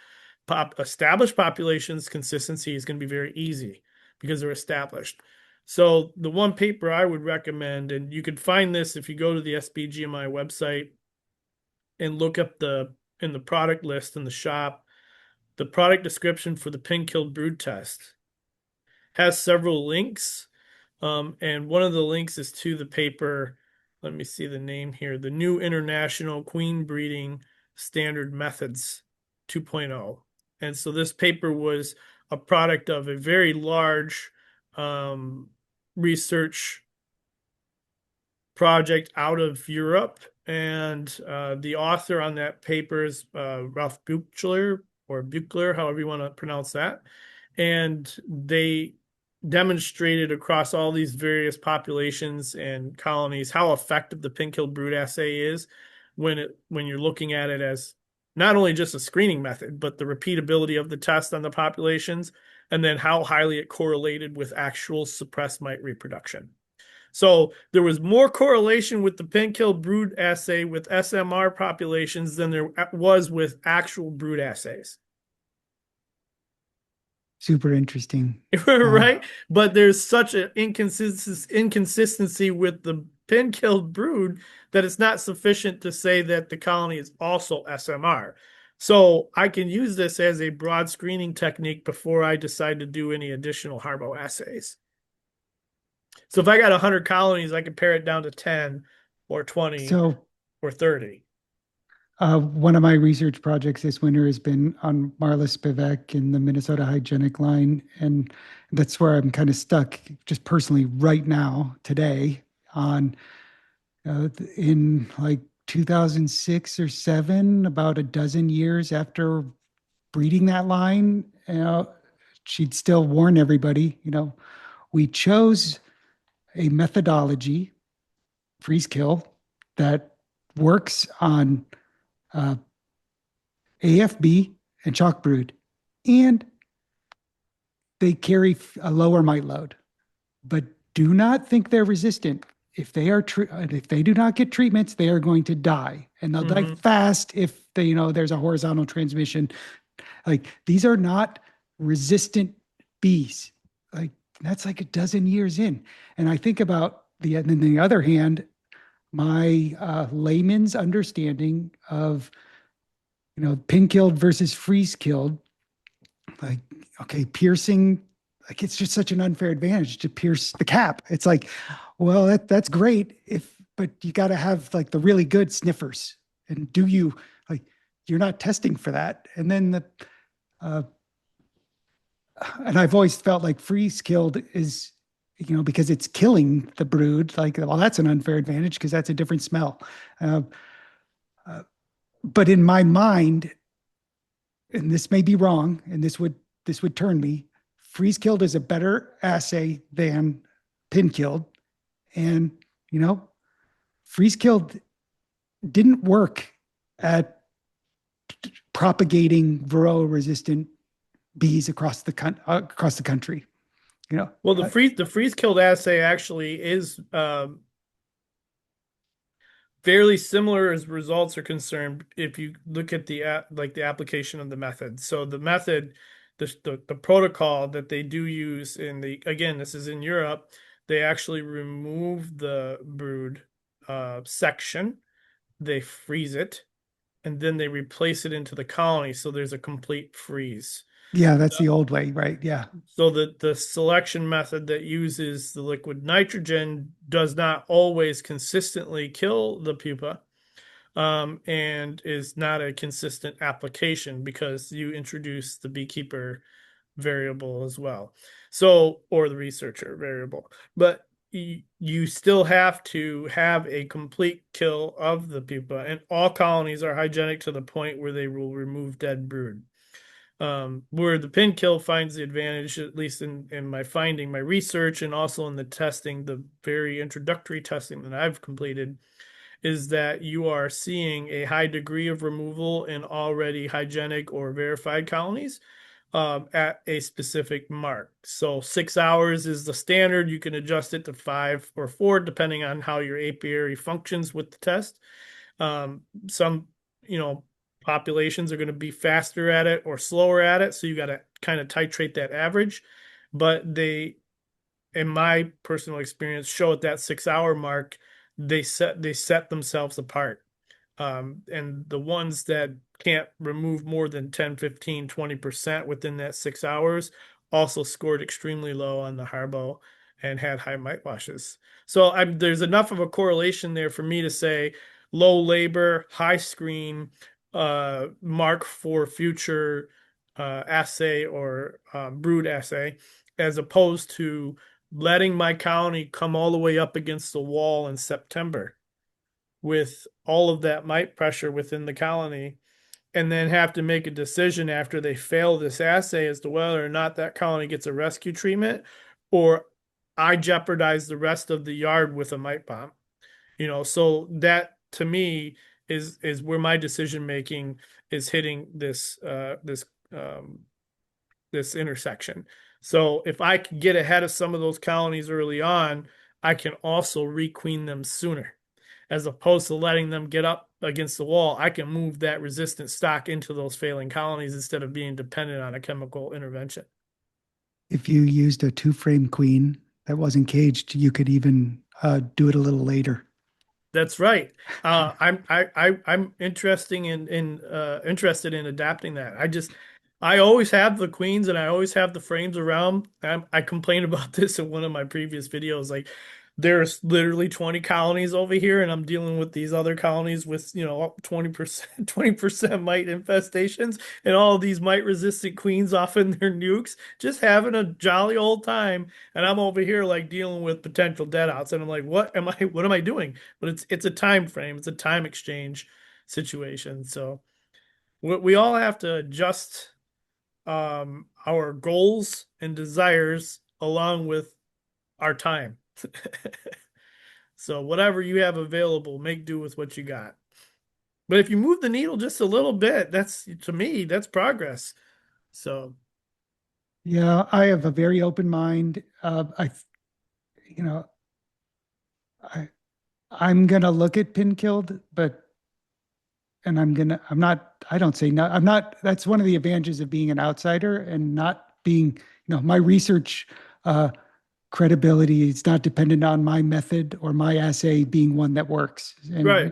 Established populations, consistency is going to be very easy because they're established. So the one paper I would recommend, and you could find this if you go to the SBGMI website and look up in the product list in the shop, the product description for the pin killed brood test has several links. And one of the links is to the paper. Let me see the name here. The New International Queen Breeding Standard Methods 2.0. And so this paper was a product of a very large research project out of Europe. And the author on that paper is Ralph Buchler, or Buchler, however you want to pronounce that. and they demonstrated across all these various populations and colonies how effective the pin-killed brood assay is when you're looking at it as not only just a screening method, but the repeatability of the test on the populations, and then how highly it correlated with actual suppressed mite reproduction. So there was more correlation with the pin-killed brood assay with SMR populations than there was with actual brood assays. Super interesting. Right? But there's such an inconsistency with the pin-killed brood that it's not sufficient to say that the colony is also SMR. So I can use this as a broad screening technique before I decide to do any additional Harbo assays. So if I got 100 colonies, I can pare it down to 10 or 20 So or 30. one of my research projects this winter has been on Marlis spivak in the Minnesota hygienic line, and that's where I'm kind of stuck, just personally, right now, today, on in like 2006 or seven, about a dozen years after breeding that line. She'd still warn everybody, we chose a methodology, freeze kill, that works on uh, AFB and chalk brood, and they carry a lower mite load. But do not think they're resistant. If they do not get treatments, they are going to die, and they'll die Mm-hmm. fast if there's a horizontal transmission. Like, these are not resistant bees. Like, that's like a dozen years in, and I think about on the other hand, my layman's understanding of pin killed versus freeze killed, like, okay, piercing, like, it's just such an unfair advantage to pierce the cap. It's like, well, that's great but you got to have like the really good sniffers. And do you, like, you're not testing for that. And then uh, and I've always felt like freeze killed is, because it's killing the brood, like, well, that's an unfair advantage because that's a different smell. Uh, uh, but in my mind, and this may be wrong, and this would turn me. Freeze killed is a better assay than pin killed, and freeze killed didn't work at propagating Varroa resistant bees across the country. You know, Well, uh, the freeze killed assay actually is fairly similar as results are concerned if you look at the application of the method. So the method, the protocol that they do use in again, this is in Europe, they actually remove the brood section, they freeze it, and then they replace it into the colony. So there's a complete freeze. yeah, that's the old way, right? Yeah, So the selection method that uses the liquid nitrogen does not always consistently kill the pupa, and is not a consistent application because you introduce the beekeeper variable as well. So, or the researcher variable, but you still have to have a complete kill of the pupa, and all colonies are hygienic to the point where they will remove dead brood. Where the pin kill finds the advantage, at least in my finding, my research, and also in the testing, the very introductory testing that I've completed, is that you are seeing a high degree of removal in already hygienic or verified colonies at a specific mark. So 6 hours is the standard. You can adjust it to 5 or 4, depending on how your apiary functions with the test. Some, you know, populations are going to be faster at it or slower at it. So you got to kind of titrate that average. But they, in my personal experience, show at that 6 hour mark, they set themselves apart. And the ones that can't remove more than 10, 15, 20% within that 6 hours also scored extremely low on the Harbo and had high mite washes. So there's enough of a correlation there for me to say low labor, high screen, mark for future assay or brood assay, as opposed to letting my colony come all the way up against the wall in September with all of that mite pressure within the colony and then have to make a decision after they fail this assay as to whether or not that colony gets a rescue treatment, or I jeopardize the rest of the yard with a mite bomb. So that to me is where my decision making is hitting um, this intersection. So if I can get ahead of some of those colonies early on, I can also requeen them sooner, as opposed to letting them get up against the wall. I can move that resistant stock into those failing colonies instead of being dependent on a chemical intervention. If you used a two-frame queen that wasn't caged, you could even do it a little later. That's right. I'm interested in adapting that. I always have the queens and I always have the frames around. I complained about this in one of my previous videos. Like, there's literally 20 colonies over here, and I'm dealing with these other colonies with 20% mite infestations, and all of these mite resistant queens off in their nukes, just having a jolly old time. And I'm over here like dealing with potential dead outs, and I'm like, what am I doing? But it's a time frame, it's a time exchange situation. So we all have to adjust our goals and desires along with our time. So whatever you have available, make do with what you got. But if you move the needle just a little bit, that's, to me, that's progress. So Yeah, I have a very open mind. You know, I, I'm gonna look at pin killed, but and I'm not, I don't say no, I'm not, that's one of the advantages of being an outsider and not being, my research uh, credibility is not dependent on my method or my assay being one that works. And right,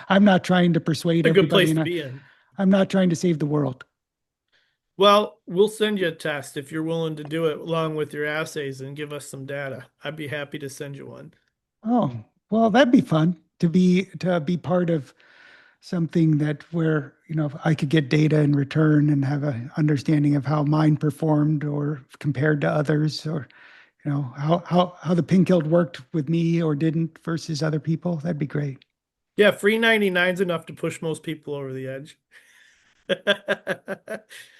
I'm not trying to persuade a good everybody, place and to be in. I'm not trying to save the world. Well, we'll send you a test if you're willing to do it along with your assays and give us some data. I'd be happy to send you one. Oh, well, that'd be fun to be part of something that where, I could get data in return and have an understanding of how mine performed or compared to others, or, how the pin killed worked with me or didn't versus other people. That'd be great. Yeah, free 99's enough to push most people over the edge.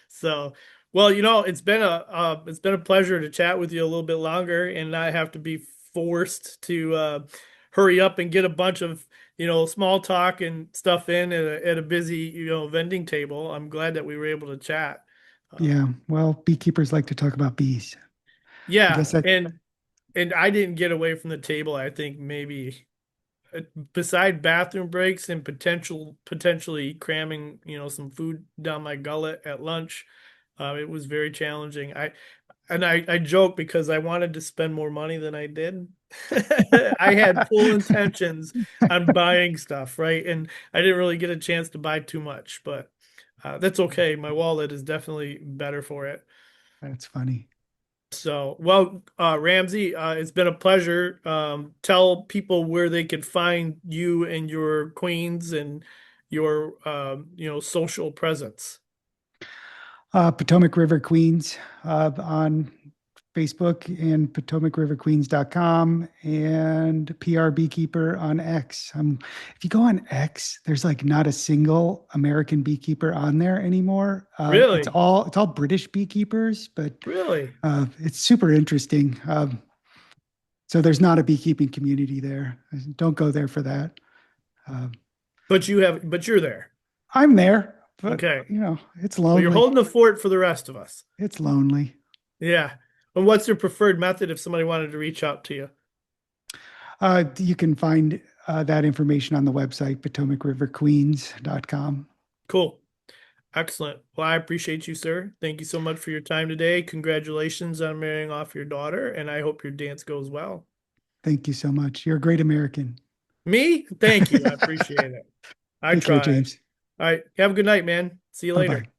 So, well, it's been a pleasure to chat with you a little bit longer and not have to be forced to hurry up and get a bunch of small talk and stuff in at a busy vending table. I'm glad that we were able to chat. Yeah. Well, beekeepers like to talk about bees. I Yeah, guess that, and I didn't get away from the table. I think maybe beside bathroom breaks and potentially cramming some food down my gullet at lunch, it was very challenging. I joke because I wanted to spend more money than I did. I had full intentions on buying stuff, right? And I didn't really get a chance to buy too much, but that's okay. My wallet is definitely better for it. that's funny. So, well, Ramsey, it's been a pleasure. Tell people where they could find you and your queens and your, social presence. Potomac River Queens on Facebook, and PotomacRiverQueens.com, and PR Beekeeper on X. If you go on X, there's like not a single American beekeeper on there anymore. It's Really? all British beekeepers, but Really? it's super interesting. So there's not a beekeeping community there. Don't go there for that. Uh, But you're there. I'm there, but Okay. it's Well, you're lonely. holding the fort for the rest of us. It's lonely. Yeah. And what's your preferred method if somebody wanted to reach out to you? You can find that information on the website, PotomacRiverQueens.com. Cool. Excellent. Well, I appreciate you, sir. Thank you so much for your time today. Congratulations on marrying off your daughter, and I hope your dance goes well. Thank you so much. You're a great American. Me? Thank you. I appreciate it. I Take care, try. James. All right. Have a good night, man. See you Bye bye. later.